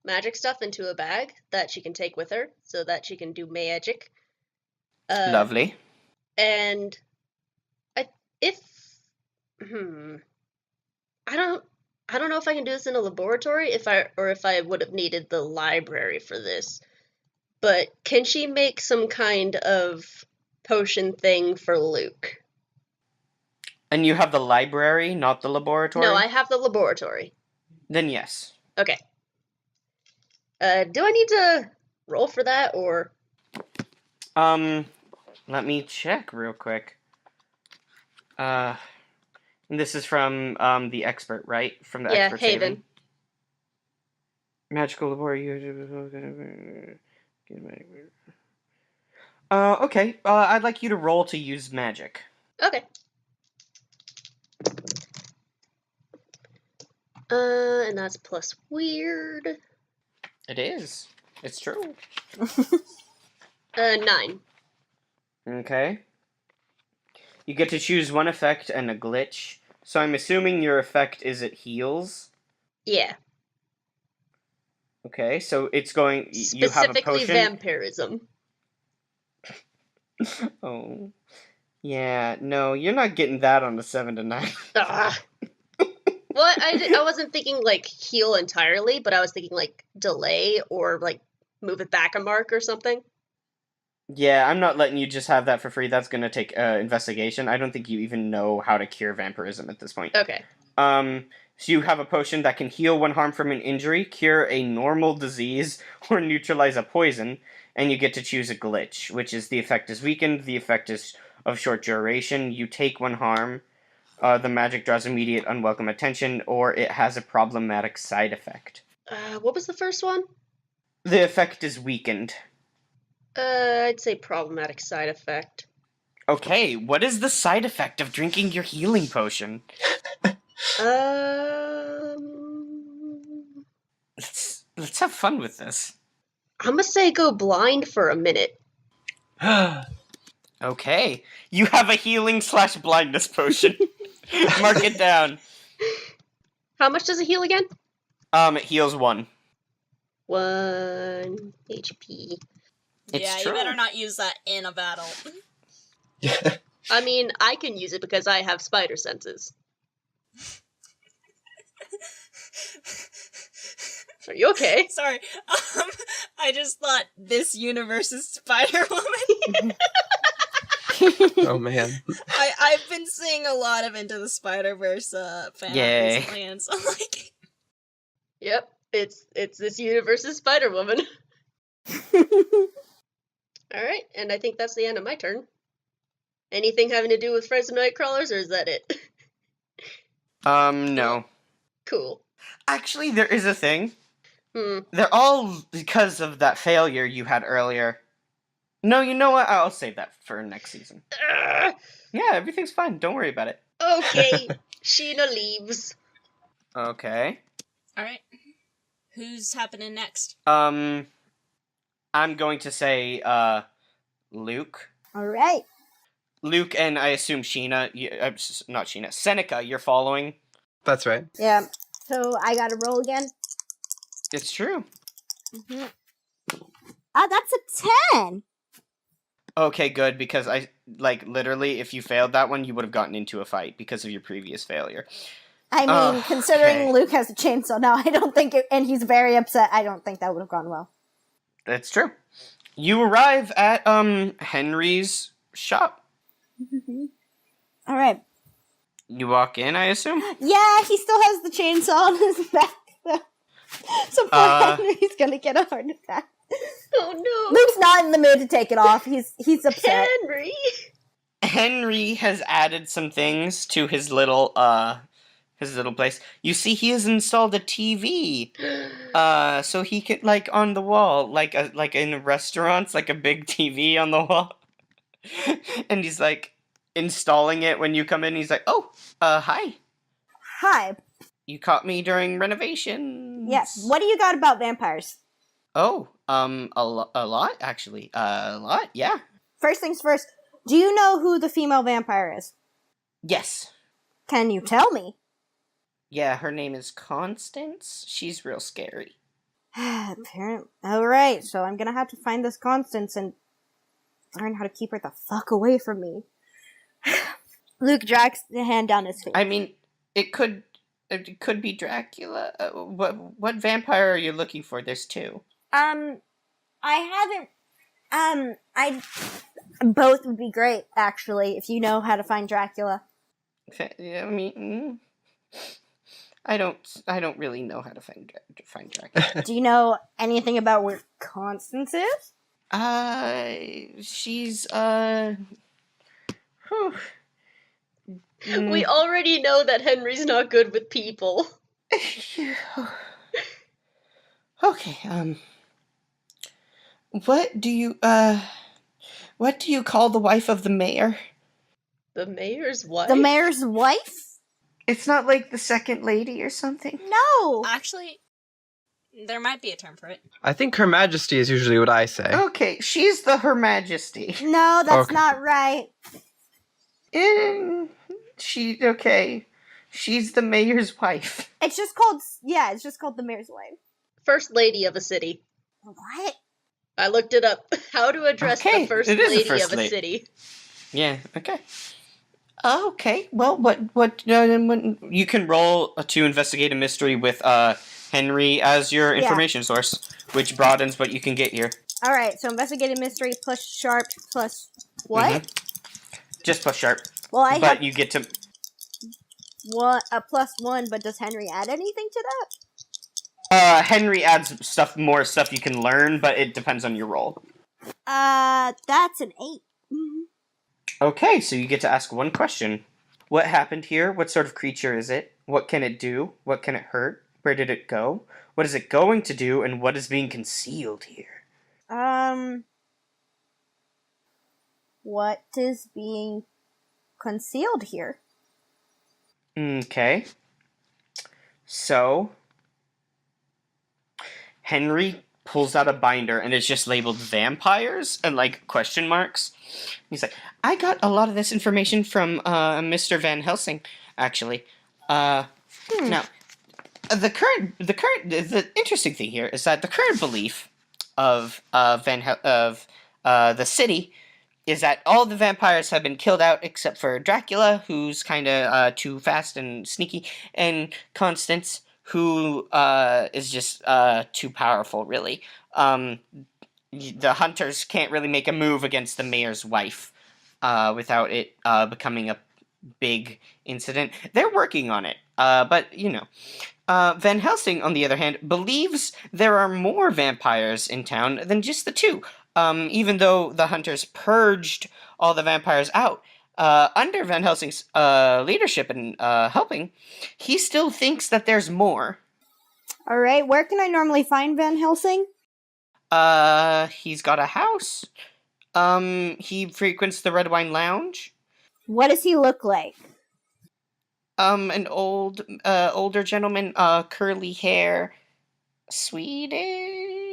magic stuff into a bag that she can take with her so that she can do magic.
Lovely.
And I don't know if I can do this in a laboratory if I would have needed the library for this. But can she make some kind of potion thing for Luke?
And you have the library, not the laboratory?
No, I have the laboratory.
Then yes.
Okay. Do I need to roll for that or?
Let me check real quick. This is from the expert, right? From the expert's
Haven.
Magical laboratory. Okay. I'd like you to roll to use magic.
Okay. And that's plus weird.
It is. It's true.
9.
Okay. You get to choose one effect and a glitch. So I'm assuming your effect is it heals.
Yeah.
Okay, so it's going. You have a
Specifically
potion.
vampirism.
Oh. Yeah, no, you're not getting that on the 7 to 9.
Ah. What? I wasn't thinking, like, heal entirely, but I was thinking, like, delay or, like, move it back a mark or something.
Yeah, I'm not letting you just have that for free. That's gonna take investigation. I don't think you even know how to cure vampirism at this point.
Okay.
So you have a potion that can heal one harm from an injury, cure a normal disease, or neutralize a poison, and you get to choose a glitch, which is the effect is weakened, the effect is of short duration, you take one harm, the magic draws immediate unwelcome attention, or it has a problematic side effect.
What was the first one?
The effect is weakened.
I'd say problematic side effect.
Okay, what is the side effect of drinking your healing potion? Let's have fun with this.
I'm gonna say go blind for a minute.
Okay, you have a healing / blindness potion. Mark it down.
How much does it heal again?
It heals 1.
1 HP.
Yeah,
true.
you better not use that in a battle.
I mean, I can use it because I have spider senses. Are you okay?
Sorry, I just thought this universe's Spider-Woman.
Oh man.
I've been seeing a lot of Into the Spider-Verse fan art
Yay.
recently, and so I'm like...
Yep, it's this universe's Spider-Woman. Alright, and I think that's the end of my turn. Anything having to do with Frozen Nightcrawlers, or is that it?
No.
Cool.
Actually, there is a thing.
Hmm.
They're all because of that failure you had earlier. No, you know what? I'll save that for next season. Yeah, everything's fine. Don't worry about it.
Okay, Sheena leaves.
Okay.
Alright. Who's happening next?
I'm going to say, Luke.
Alright.
Luke and I assume Sheena, not Sheena, Seneca, you're following.
That's right.
Yeah. So I gotta roll again.
It's true.
That's a 10.
Okay, good, because literally, if you failed that one, you would have gotten into a fight because of your previous failure.
I mean, considering
okay.
Luke has a chainsaw now, I don't think and he's very upset, I don't think that would have gone well.
That's true. You arrive at, Henry's shop.
Alright.
You walk in, I assume?
Yeah, he still has the chainsaw on his back, though. So poor Henry's gonna get a heart attack.
Oh no!
Luke's not in the mood to take it off. He's upset.
Henry!
Henry has added some things to his little place. You see, he has installed a TV, so he could, like, on the wall, like in restaurants, like a big TV on the wall. And he's, like, installing it when you come in. He's like, oh, hi.
Hi.
You caught me during renovations.
Yes. What do you got about vampires?
Oh, a lot, actually. A lot, yeah.
First things first, do you know who the female vampire is?
Yes.
Can you tell me?
Yeah, her name is Constance. She's real scary.
Apparently. Alright, so I'm gonna have to find this Constance and learn how to keep her the fuck away from me. Luke drags the hand down his face.
I mean, it could be Dracula. What vampire are you looking for? There's 2.
I haven't, both would be great, actually, if you know how to find Dracula.
I mean, I don't really know how to find Dracula.
Do you know anything about where Constance is?
She's,
We already know that Henry's not good with people.
Okay, what do you, call the wife of the mayor?
The mayor's wife?
The mayor's wife?
It's not like the second lady or something?
No.
Actually, there might be a term for it.
I think Her Majesty is usually what I say.
Okay, she's the Her Majesty.
No, that's
Okay.
not right.
She's the mayor's wife.
It's just called the mayor's wife.
First lady of a city.
What?
I looked it up. How to address
Okay,
the first
it is the
lady
first
of a
lady.
city.
Yeah, okay. Okay, well, you can roll to investigate a mystery with Henry as your information source, which broadens what you can get here.
Alright, so investigative mystery plus sharp plus what?
Just plus sharp.
Well, I
But
have
you get to...
a +1, but does Henry add anything to that?
Henry adds more stuff you can learn, but it depends on your roll.
That's an 8.
Okay, so you get to ask one question. What happened here? What sort of creature is it? What can it do? What can it hurt? Where did it go? What is it going to do? And what is being concealed here?
What is being concealed here?
Okay. So, Henry pulls out a binder and it's just labeled vampires and like question marks. He's like, I got a lot of this information from Mr. Van Helsing, actually. Now, the interesting thing here is that the current belief of the city is that all the vampires have been killed out except for Dracula, who's kind of too fast and sneaky, and Constance, who is just too powerful, really. The hunters can't really make a move against the mayor's wife without it becoming a big incident. They're working on it, but, you know. Van Helsing, on the other hand, believes there are more vampires in town than just the two. Even though the hunters purged all the vampires out, under Van Helsing's leadership and helping, he still thinks that there's more.
Alright, where can I normally find Van Helsing?
He's got a house. He frequents the Red Wine Lounge.
What does he look like?
An older gentleman, curly hair, Swedish.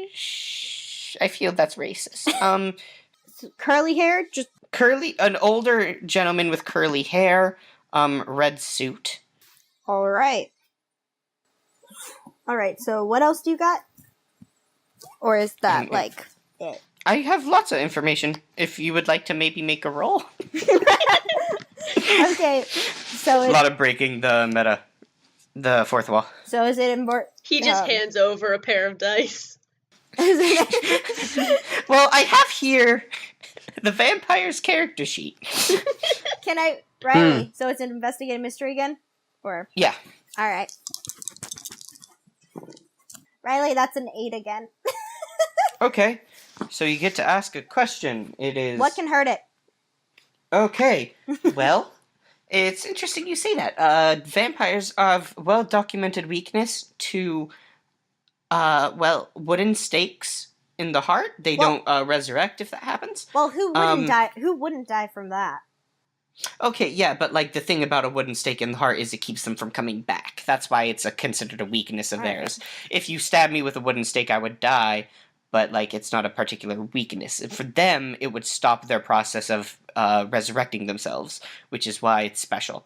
I feel that's racist.
Curly hair? Just
an older gentleman with curly hair, red suit.
alright. Alright, so what else do you got? Or is that, it?
I have lots of information, if you would like to maybe make a roll.
Okay, so
A lot of breaking the fourth wall.
So is it important?
He just hands over a pair of dice.
Well, I have here the vampire's character sheet.
Can I... Riley, so it's an investigative mystery again? Or...
Yeah.
Alright. Riley, that's an 8 again.
Okay, so you get to ask a question. It is...
What can hurt it?
Okay, well, it's interesting you say that. Vampires have well-documented weakness to, wooden stakes in the heart. They don't resurrect if that happens.
Well, who wouldn't die? Who wouldn't die from that?
Okay, yeah, but like the thing about a wooden stake in the heart is it keeps them from coming back. That's why it's considered a weakness of theirs. If you stab me with a wooden stake, I would die, but like it's not a particular weakness. For them, it would stop their process of resurrecting themselves, which is why it's special.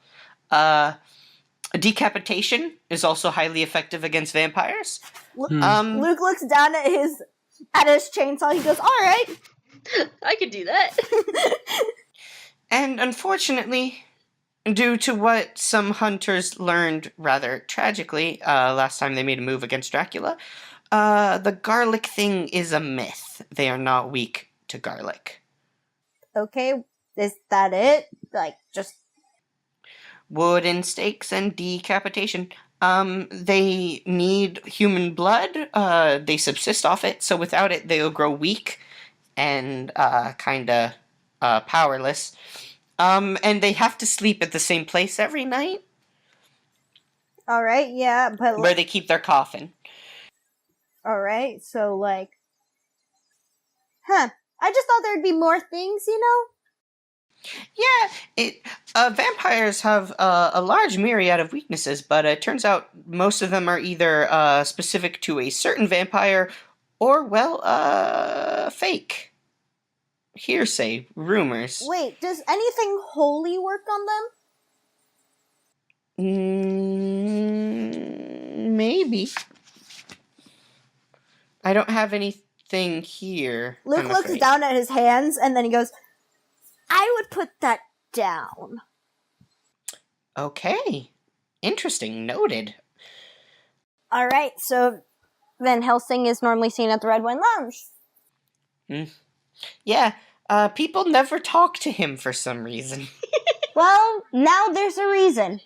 Decapitation is also highly effective against vampires.
Luke looks down at his chainsaw. He goes, "All right,
I could do that."
And unfortunately, due to what some hunters learned rather tragically last time they made a move against Dracula, the garlic thing is a myth. They are not weak to garlic.
Okay, is that it? Like, just...
Wooden stakes and decapitation. They need human blood. They subsist off it, so without it, they'll grow weak and kinda powerless. And they have to sleep at the same place every night.
All right, yeah, but...
Where they keep their coffin.
Alright, so, like... Huh. I just thought there'd be more things, you know?
Yeah, vampires have a large myriad of weaknesses, but it turns out most of them are either specific to a certain vampire or, well, fake. Hearsay, rumors.
Wait, does anything holy work on them?
Maybe. I don't have anything here.
Luke
I'm
looks
afraid.
down at his hands, and then he goes, I would put that down.
Okay. Interesting. Noted.
Alright, so Van Helsing is normally seen at the Red Wine Lounge.
Yeah, people never talk to him for some reason.
Well, now there's a reason.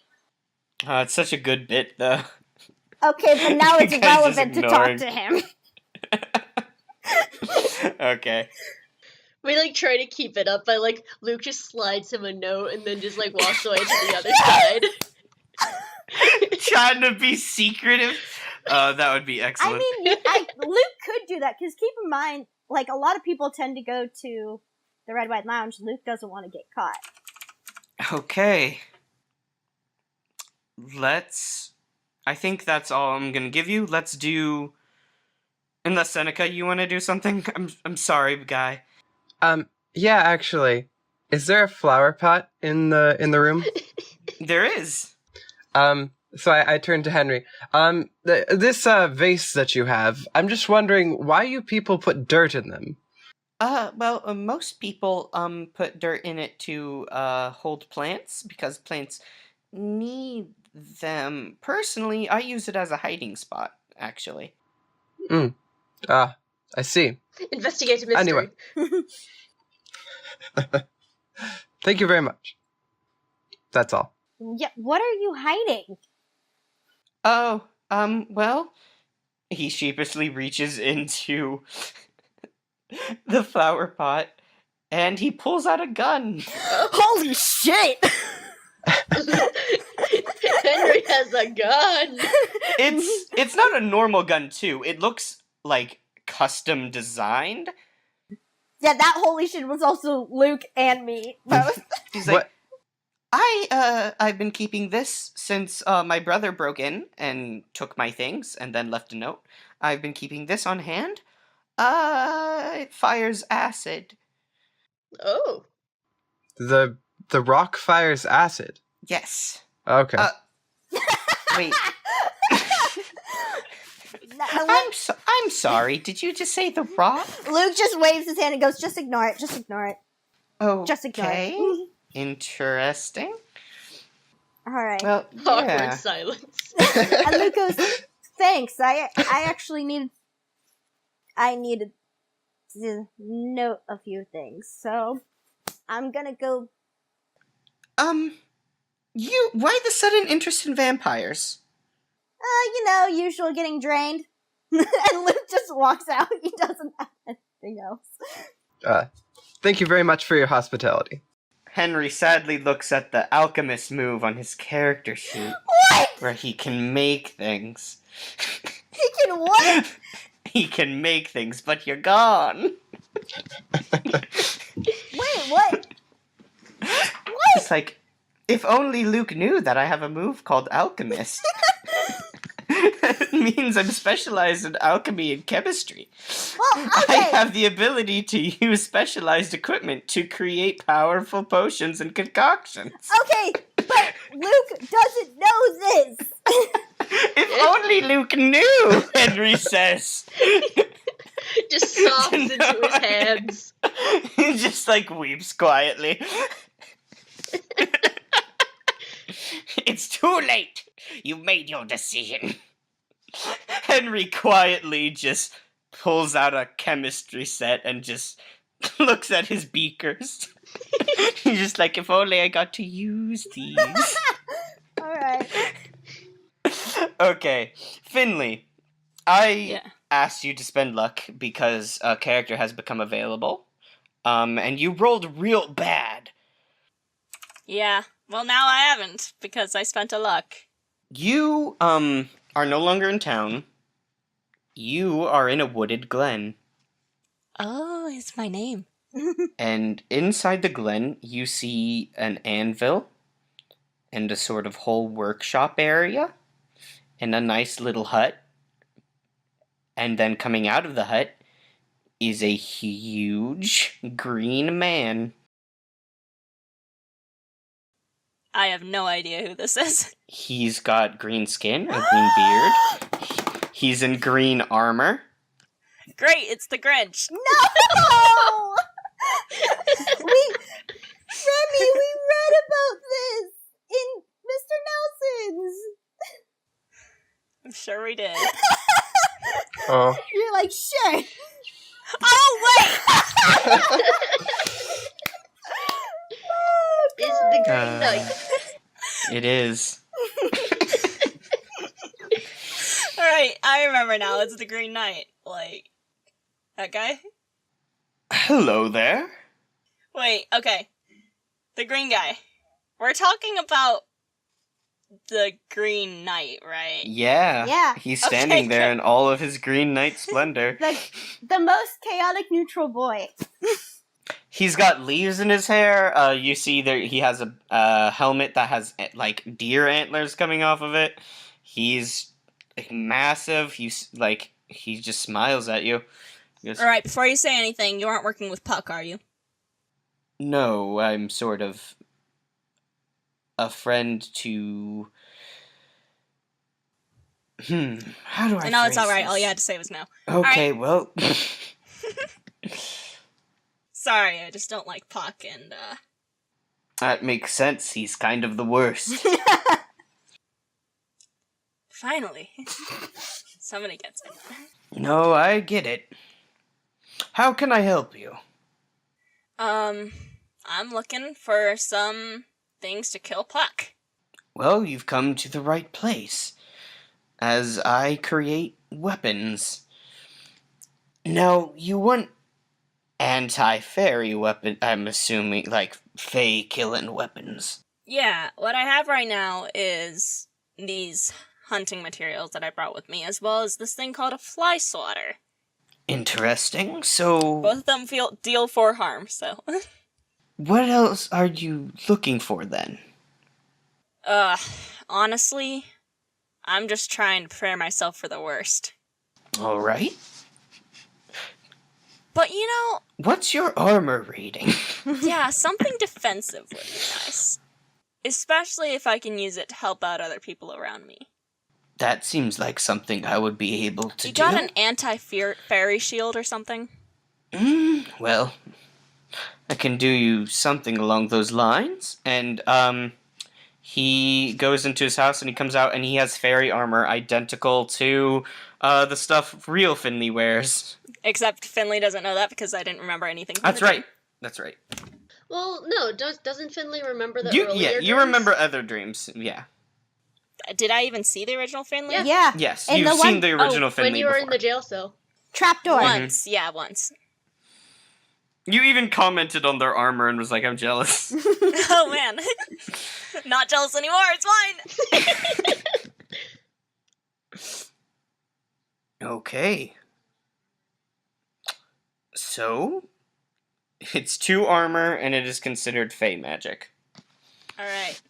It's such a good bit, though.
Okay, but now it's
You guys
relevant
just
to talk
ignoring.
to him.
Okay.
We, like, try to keep it up by, like, Luke just slides him a note and then just, like, walks away to the other side.
Trying to be secretive. That would be
I
excellent.
mean, Luke could do that, because keep in mind, like, a lot of people tend to go to the Red Wine Lounge. Luke doesn't want to get caught.
Okay. I think that's all I'm gonna give you. Let's do... Unless, Seneca, you want to do something? I'm sorry, guy.
Yeah, actually. Is there a flower pot in the room?
There is.
So I turned to Henry. This vase that you have, I'm just wondering why you people put dirt in them.
Well, most people, put dirt in it to, hold plants, because plants need them. Personally, I use it as a hiding spot, actually.
I see.
Investigate a mystery.
Anyway. Thank you very much. That's all.
Yeah, what are you hiding?
Oh, well, he sheepishly reaches into the flower pot, and he pulls out a gun.
Holy shit!
Henry has a gun!
It's not a normal gun, too. It looks, like, custom designed.
Yeah, that holy shit was also Luke and me, both.
He's like, I've been keeping this since my brother broke in and took my things and then left a note. I've been keeping this on hand. It fires acid.
Oh.
The rock fires acid.
Yes.
Okay.
Wait. I'm sorry. Did you just say the rock?
Luke just waves his hand and goes, just ignore it, just ignore it.
Oh,
Just ignore
okay.
it.
Interesting.
Alright.
Well,
Awkward
yeah.
silence.
And Luke goes, thanks, I actually needed to note a few things, so I'm gonna go.
Why the sudden interest in vampires?
Usual getting drained. And Luke just walks out. He doesn't have anything else.
Thank you very much for your hospitality.
Henry sadly looks at the alchemist move on his character sheet.
What?
Where he can make things.
He can what?
He can make things, but you're gone.
Wait, what?
It's like, if only Luke knew that I have a move called alchemist. It means I'm specialized in alchemy and chemistry.
Well, okay.
I have the ability to use specialized equipment to create powerful potions and concoctions.
Okay, but Luke doesn't know this.
If only Luke knew, Henry says.
Just sobs into his hands.
He just, like, weeps quietly. It's too late. You've made your decision. Henry quietly just pulls out a chemistry set and just looks at his beakers. He's just like, if only I got to use these.
Alright.
Okay, Finley, I asked you to spend luck because a character has become available, and you rolled real bad.
Yeah. Well, now I haven't, because I spent a luck.
You, are no longer in town. You are in a wooded glen.
Oh, it's my name.
And inside the glen, you see an anvil and a sort of whole workshop area and a nice little hut. And then coming out of the hut is a huge green man.
I have no idea who this is.
He's got green skin, a green beard. He's in green armor.
Great, it's the Grinch.
No! Remy, we read about this in Mr. Nelson's.
I'm sure we did.
Oh.
You're like, sure.
Oh, wait!
Is the Green Knight.
It is.
Alright, I remember now. It's the Green Knight. Like, that guy?
Hello there.
Wait, okay. The green guy. We're talking about the Green Knight, right?
Yeah.
Yeah.
He's standing
Okay,
there
good.
in all of his green knight splendor.
The most chaotic neutral boy.
He's got leaves in his hair. You see there he has a helmet that has like deer antlers coming off of it. He's like, massive. He just smiles at you. He goes,
Alright, before you say anything, you aren't working with Puck, are you?
No, I'm sort of a friend to. How do I?
No, it's
phrase
alright.
this?
All you had to say was no.
Okay, well.
Sorry, I just don't like Puck, and,
That makes sense. He's kind of the worst.
finally. Somebody gets it.
No, I get it. How can I help you?
I'm looking for some things to kill Puck.
Well, you've come to the right place, as I create weapons. Now, you want anti-fairy weapon, I'm assuming, like, fey killing weapons.
Yeah, what I have right now is these hunting materials that I brought with me, as well as this thing called a fly swatter.
Interesting. So,
Both of them deal 4 harm, so.
what else are you looking for then?
Honestly, I'm just trying to prepare myself for the worst.
Alright.
But you know,
What's your armor rating?
yeah, something defensive would be nice. Especially if I can use it to help out other people around me.
That seems like something I would be able to
You
do.
got an anti-fairy shield or something?
Well, I can do you something along those lines. And, he goes into his house and he comes out and he has fairy armor identical to, the stuff real Finley wears.
Except Finley doesn't know that because I didn't remember anything from
That's
the
right. That's right.
Well, no, doesn't Finley remember the
You,
earlier
yeah, you
dreams?
remember other dreams. Yeah.
Did I even see the original Finley?
Yeah.
Yeah.
Yes,
And
you've
the
seen
one-
the original
Oh,
Finley
When you were
before.
in the jail cell.
Trapdoor.
Once, yeah, once.
You even commented on their armor and was like, I'm jealous.
Oh man. Not jealous anymore, it's fine!
Okay. So, it's 2 armor and it is considered fey magic.
Alright.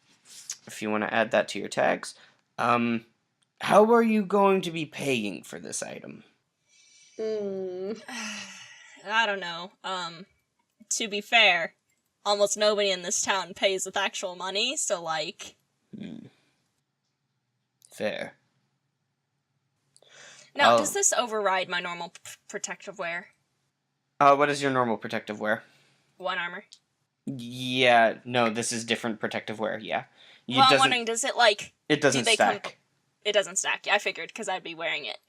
If you want to add that to your tags. How are you going to be paying for this item?
I don't know. To be fair, almost nobody in this town pays with actual money, so like...
Fair.
Now,
Oh.
does this override my normal protective wear?
What is your normal protective wear?
1 armor.
Yeah, no, this is different protective wear, yeah.
Well, I'm wondering, does it like...
It doesn't
do they
stack.
It doesn't stack. I figured, because I'd be wearing it.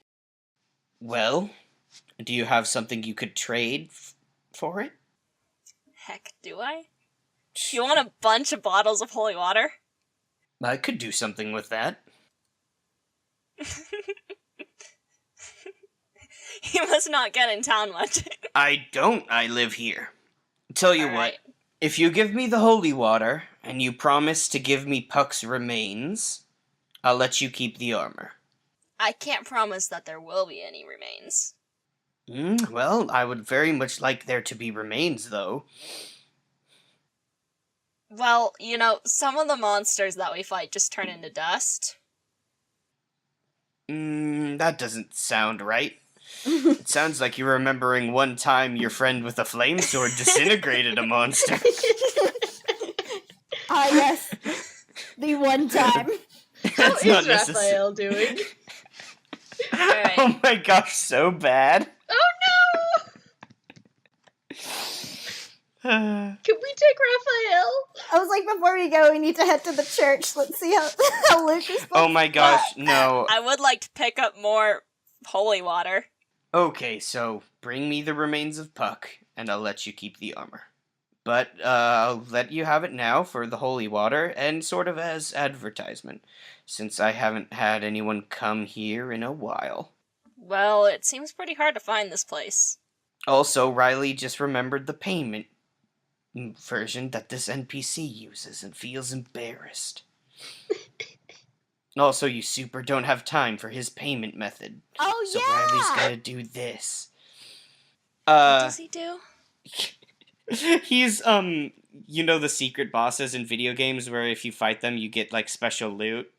Well, do you have something you could trade for it?
Heck, do I? You want a bunch of bottles of holy water?
I could do something with that.
You must not get in town much.
I don't. I live here. Tell you what,
Alright.
if you give me the holy water, and you promise to give me Puck's remains, I'll let you keep the armor.
I can't promise that there will be any remains.
Well, I would very much like there to be remains, though.
Well, some of the monsters that we fight just turn into dust.
That doesn't sound right. It sounds like you're remembering one time your friend with a flame sword disintegrated a monster.
Ah, yes. The one time.
How
It's not
is Raphael doing?
Alright.
Oh my gosh, so bad.
Oh no! Can we take Raphael?
I was like, before we go, we need to head to the church. Let's see how Luke responds.
Oh my gosh, no.
I would like to pick up more holy water.
Okay, so bring me the remains of Puck, and I'll let you keep the armor. But I'll let you have it now for the holy water, and sort of as advertisement, since I haven't had anyone come here in a while.
Well, it seems pretty hard to find this place.
Also, Riley just remembered the payment version that this NPC uses and feels embarrassed. Also, you super don't have time for his payment method.
Oh,
So
yeah!
Riley's gotta do this.
What does he do?
He's the secret bosses in video games where if you fight them you get like special loot.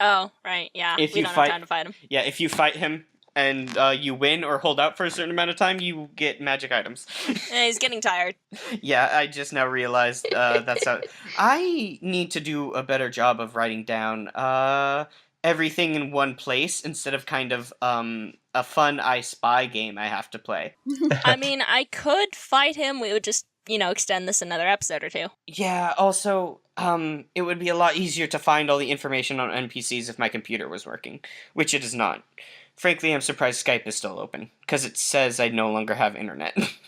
Oh, right, yeah.
If
we
you
don't
fight-
have time to fight him.
Yeah, if you fight him and you win or hold out for a certain amount of time, you get magic items.
He's getting tired.
Yeah, I just now realized that's how. I need to do a better job of writing down everything in one place instead of kind of a fun I Spy game I have to play.
I mean, I could fight him. We would just, extend this another episode or two.
Yeah, also, it would be a lot easier to find all the information on NPCs if my computer was working, which it is not. Frankly, I'm surprised Skype is still open, because it says I no longer have internet.
Oof.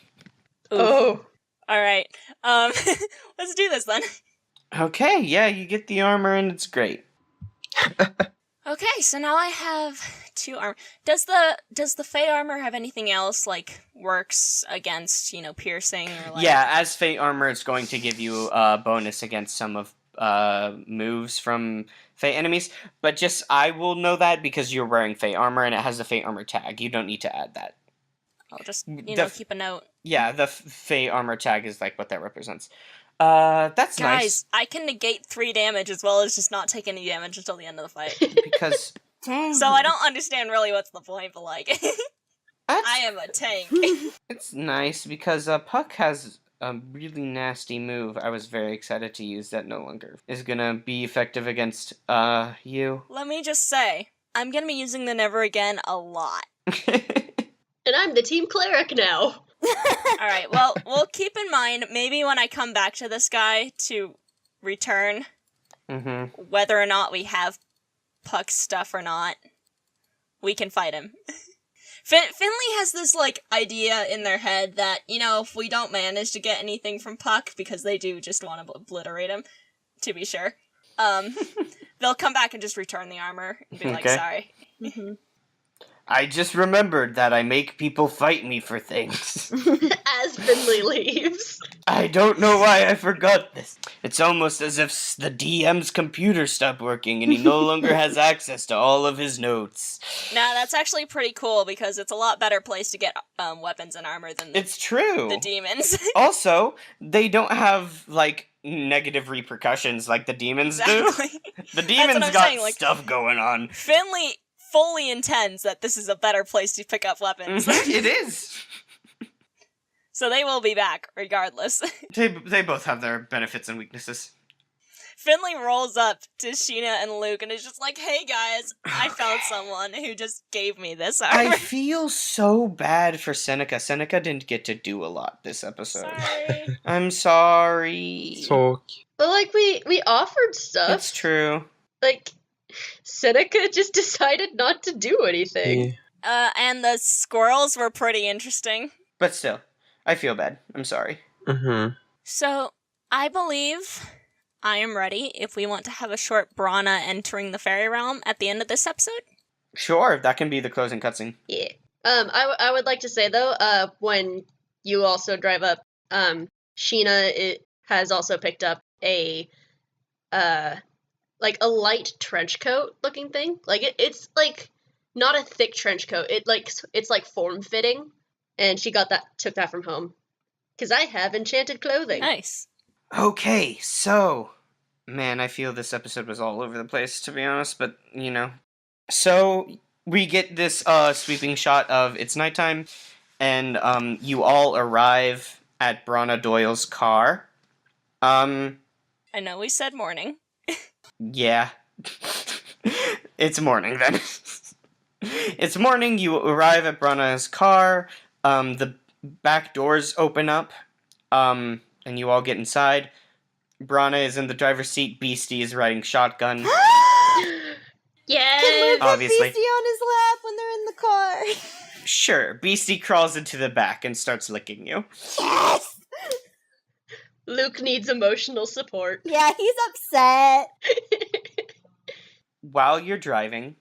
Oh.
All right. Let's do this then.
Okay, yeah, you get the armor and it's great.
Okay, so now I have 2 armor. Does the Fey armor have anything else like works against, piercing or like?
Yeah, as Fate armor, it's going to give you a bonus against some of moves from Fate enemies. But just I will know that because you're wearing Fate armor and it has the Fate armor tag. You don't need to add that.
I'll just keep a note.
Yeah, the Fate armor tag is like what that represents. That's nice.
Guys, I can negate 3 damage as well as just not take any damage until the end of the fight.
Because
Dang.
So I don't understand really what's the point, but like,
that's,
I am a tank.
it's nice because Puck has a really nasty move. I was very excited to use that no longer is gonna be effective against you.
Let me just say, I'm gonna be using the Never Again a lot.
And I'm the team cleric now.
Alright, well, we'll keep in mind, maybe when I come back to this guy to return, whether or not we have Puck's stuff or not, we can fight him. Finley has this, idea in their head that, if we don't manage to get anything from Puck, because they do just want to obliterate him, to be sure, they'll come back and just return the armor and be like, sorry.
Mm-hmm.
I just remembered that I make people fight me for things.
As Finley leaves.
I don't know why I forgot this. It's almost as if the DM's computer stopped working and he no longer has access to all of his notes.
Nah, that's actually pretty cool because it's a lot better place to get weapons and armor than
It's true.
the demons.
Also, they don't have, negative repercussions like the demons
Exactly.
do. The demons
I'm
got
saying,
stuff going on.
Finley fully intends that this is a better place to pick up weapons.
It is.
So they will be back, regardless.
They both have their benefits and weaknesses.
Finley rolls up to Sheena and Luke and is just like, hey guys, I found someone who just gave me this armor.
I feel so bad for Seneca. Seneca didn't get to do a lot this episode.
Sorry.
I'm sorry.
Talk.
But, we offered stuff.
That's true.
Seneca just decided not to do anything.
Yeah.
And the squirrels were pretty interesting.
But still, I feel bad. I'm sorry.
Mm-hmm.
So, I believe I am ready if we want to have a short Brana entering the fairy realm at the end of this episode.
Sure, that can be the closing cutscene.
Yeah. I would like to say, though, when you also drive up, Sheena has also picked up a light trench coat looking thing. It's not a thick trench coat. It's like form fitting, and she took that from home. Because I have enchanted clothing.
Nice.
Okay, so... Man, I feel this episode was all over the place, to be honest, but, you know. So, we get this sweeping shot of it's nighttime, and you all arrive at Brana Doyle's car.
I know we said morning.
Yeah. It's morning, then. It's morning, you arrive at Brana's car, the back doors open up, and you all get inside. Brana is in the driver's seat, Beastie is riding shotgun.
Yeah.
Can Luke put
Obviously.
Beastie on his lap when they're in the car?
Sure, Beastie crawls into the back and starts licking you.
Yes!
Luke needs emotional support.
Yeah, he's upset.
While you're driving,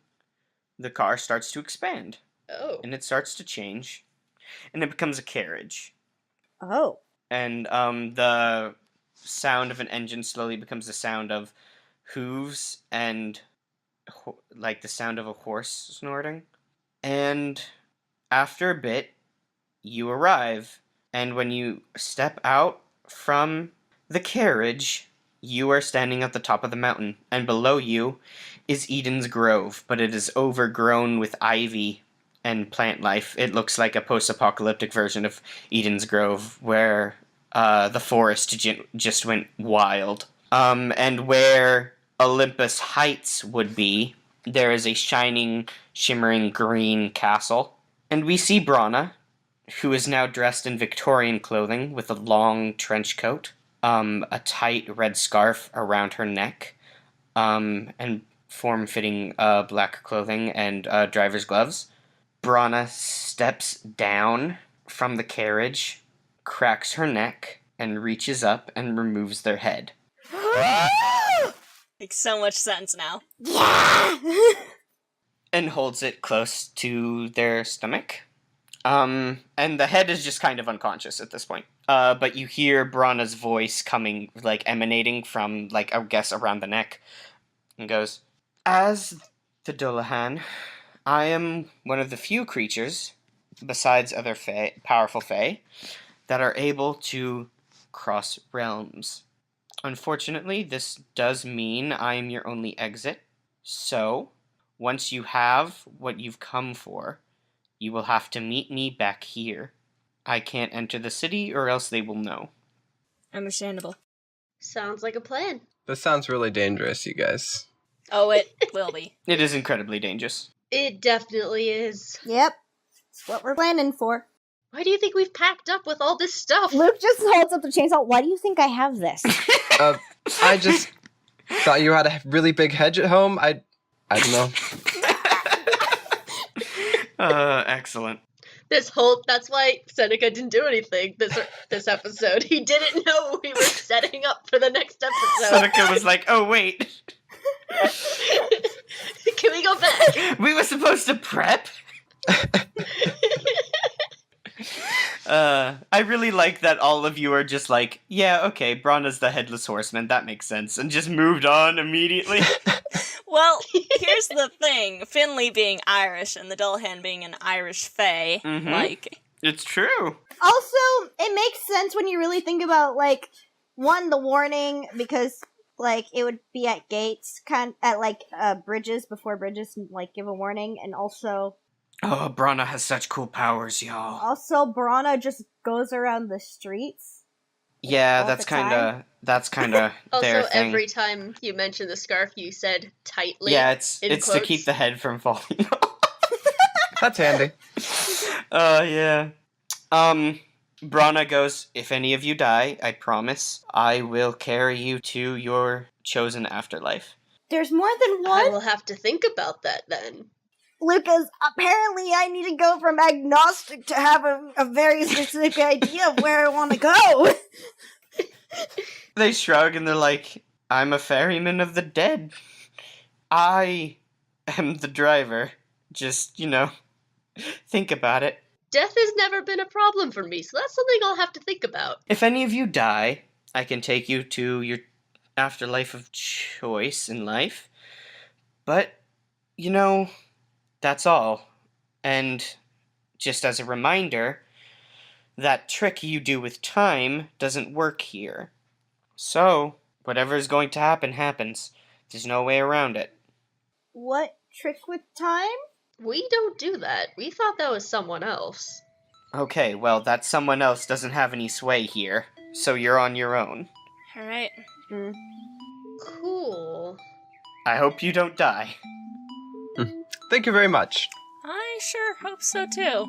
the car starts to expand,
Oh.
and it starts to change, and it becomes a carriage.
Oh.
And the sound of an engine slowly becomes the sound of hooves and like the sound of a horse snorting. And after a bit, you arrive, and when you step out from the carriage, you are standing at the top of the mountain, and below you is Eden's Grove, but it is overgrown with ivy and plant life. It looks like a post-apocalyptic version of Eden's Grove, where the forest just went wild. And where Olympus Heights would be, there is a shining, shimmering green castle. And we see Brana, who is now dressed in Victorian clothing with a long trench coat, a tight red scarf around her neck, and form-fitting black clothing and driver's gloves. Brana steps down from the carriage, cracks her neck, and reaches up and removes their head.
Makes so much sense now.
Yeah!
And holds it close to their stomach. And the head is just kind of unconscious at this point. But you hear Brana's voice coming, like, emanating from, like, I guess, around the neck. And goes, "As the Dullahan, I am one of the few creatures, besides other powerful fae, that are able to cross realms. Unfortunately, this does mean I am your only exit. So, once you have what you've come for, you will have to meet me back here. I can't enter the city, or else they will know."
Understandable.
Sounds like a plan.
This sounds really dangerous, you guys.
Oh, it will be.
It is incredibly dangerous.
It definitely is.
Yep. That's what we're planning for.
Why do you think we've packed up with all this stuff?
Luke just holds up the chainsaw. Why do you think I have this?
I just thought you had a really big hedge at home. I don't know.
Excellent.
That's why Seneca didn't do anything this episode. He didn't know we were setting up for the next episode.
Seneca was like, "Oh, wait.
Can we go back?
We were supposed to prep?" I really like that all of you are just like, "Yeah, okay, Brana's the Headless Horseman, that makes sense," and just moved on immediately.
Well, here's the thing. Finley being Irish and the Dullahan being an Irish fae,
Mhm.
like...
It's true.
Also, it makes sense when you really think about, like, one, the warning, because, like, it would be at gates, at bridges, before bridges, like, give a warning, and also...
Oh, Brana has such cool powers, y'all.
Also, Brana just goes around the streets.
Yeah,
all
that's
the time.
kind of
Also,
their thing.
every time you mention the scarf, you said tightly.
Yeah, it's
in
to
quotes.
keep the head from falling off.
That's handy.
Yeah. Brana goes, "If any of you die, I promise I will carry you to your chosen afterlife."
There's more than
I
one.
will have to think about that then.
Lucas, apparently I need to go from agnostic to have a very specific idea of where I want to go.
They shrug and they're like, "I'm a ferryman of the dead. I am the driver. Just, think about it.
Death has never been a problem for me, so that's something I'll have to think about.
If any of you die, I can take you to your afterlife of choice in life. But, That's all. And just as a reminder, that trick you do with time doesn't work here. So, whatever is going to happen happens. There's no way around it.
What trick with time?
We don't do that. We thought that was someone else.
Okay, well, that someone else doesn't have any sway here, so you're on your own.
Alright.
Cool.
I hope you don't die.
Thank you very much.
I sure hope so too.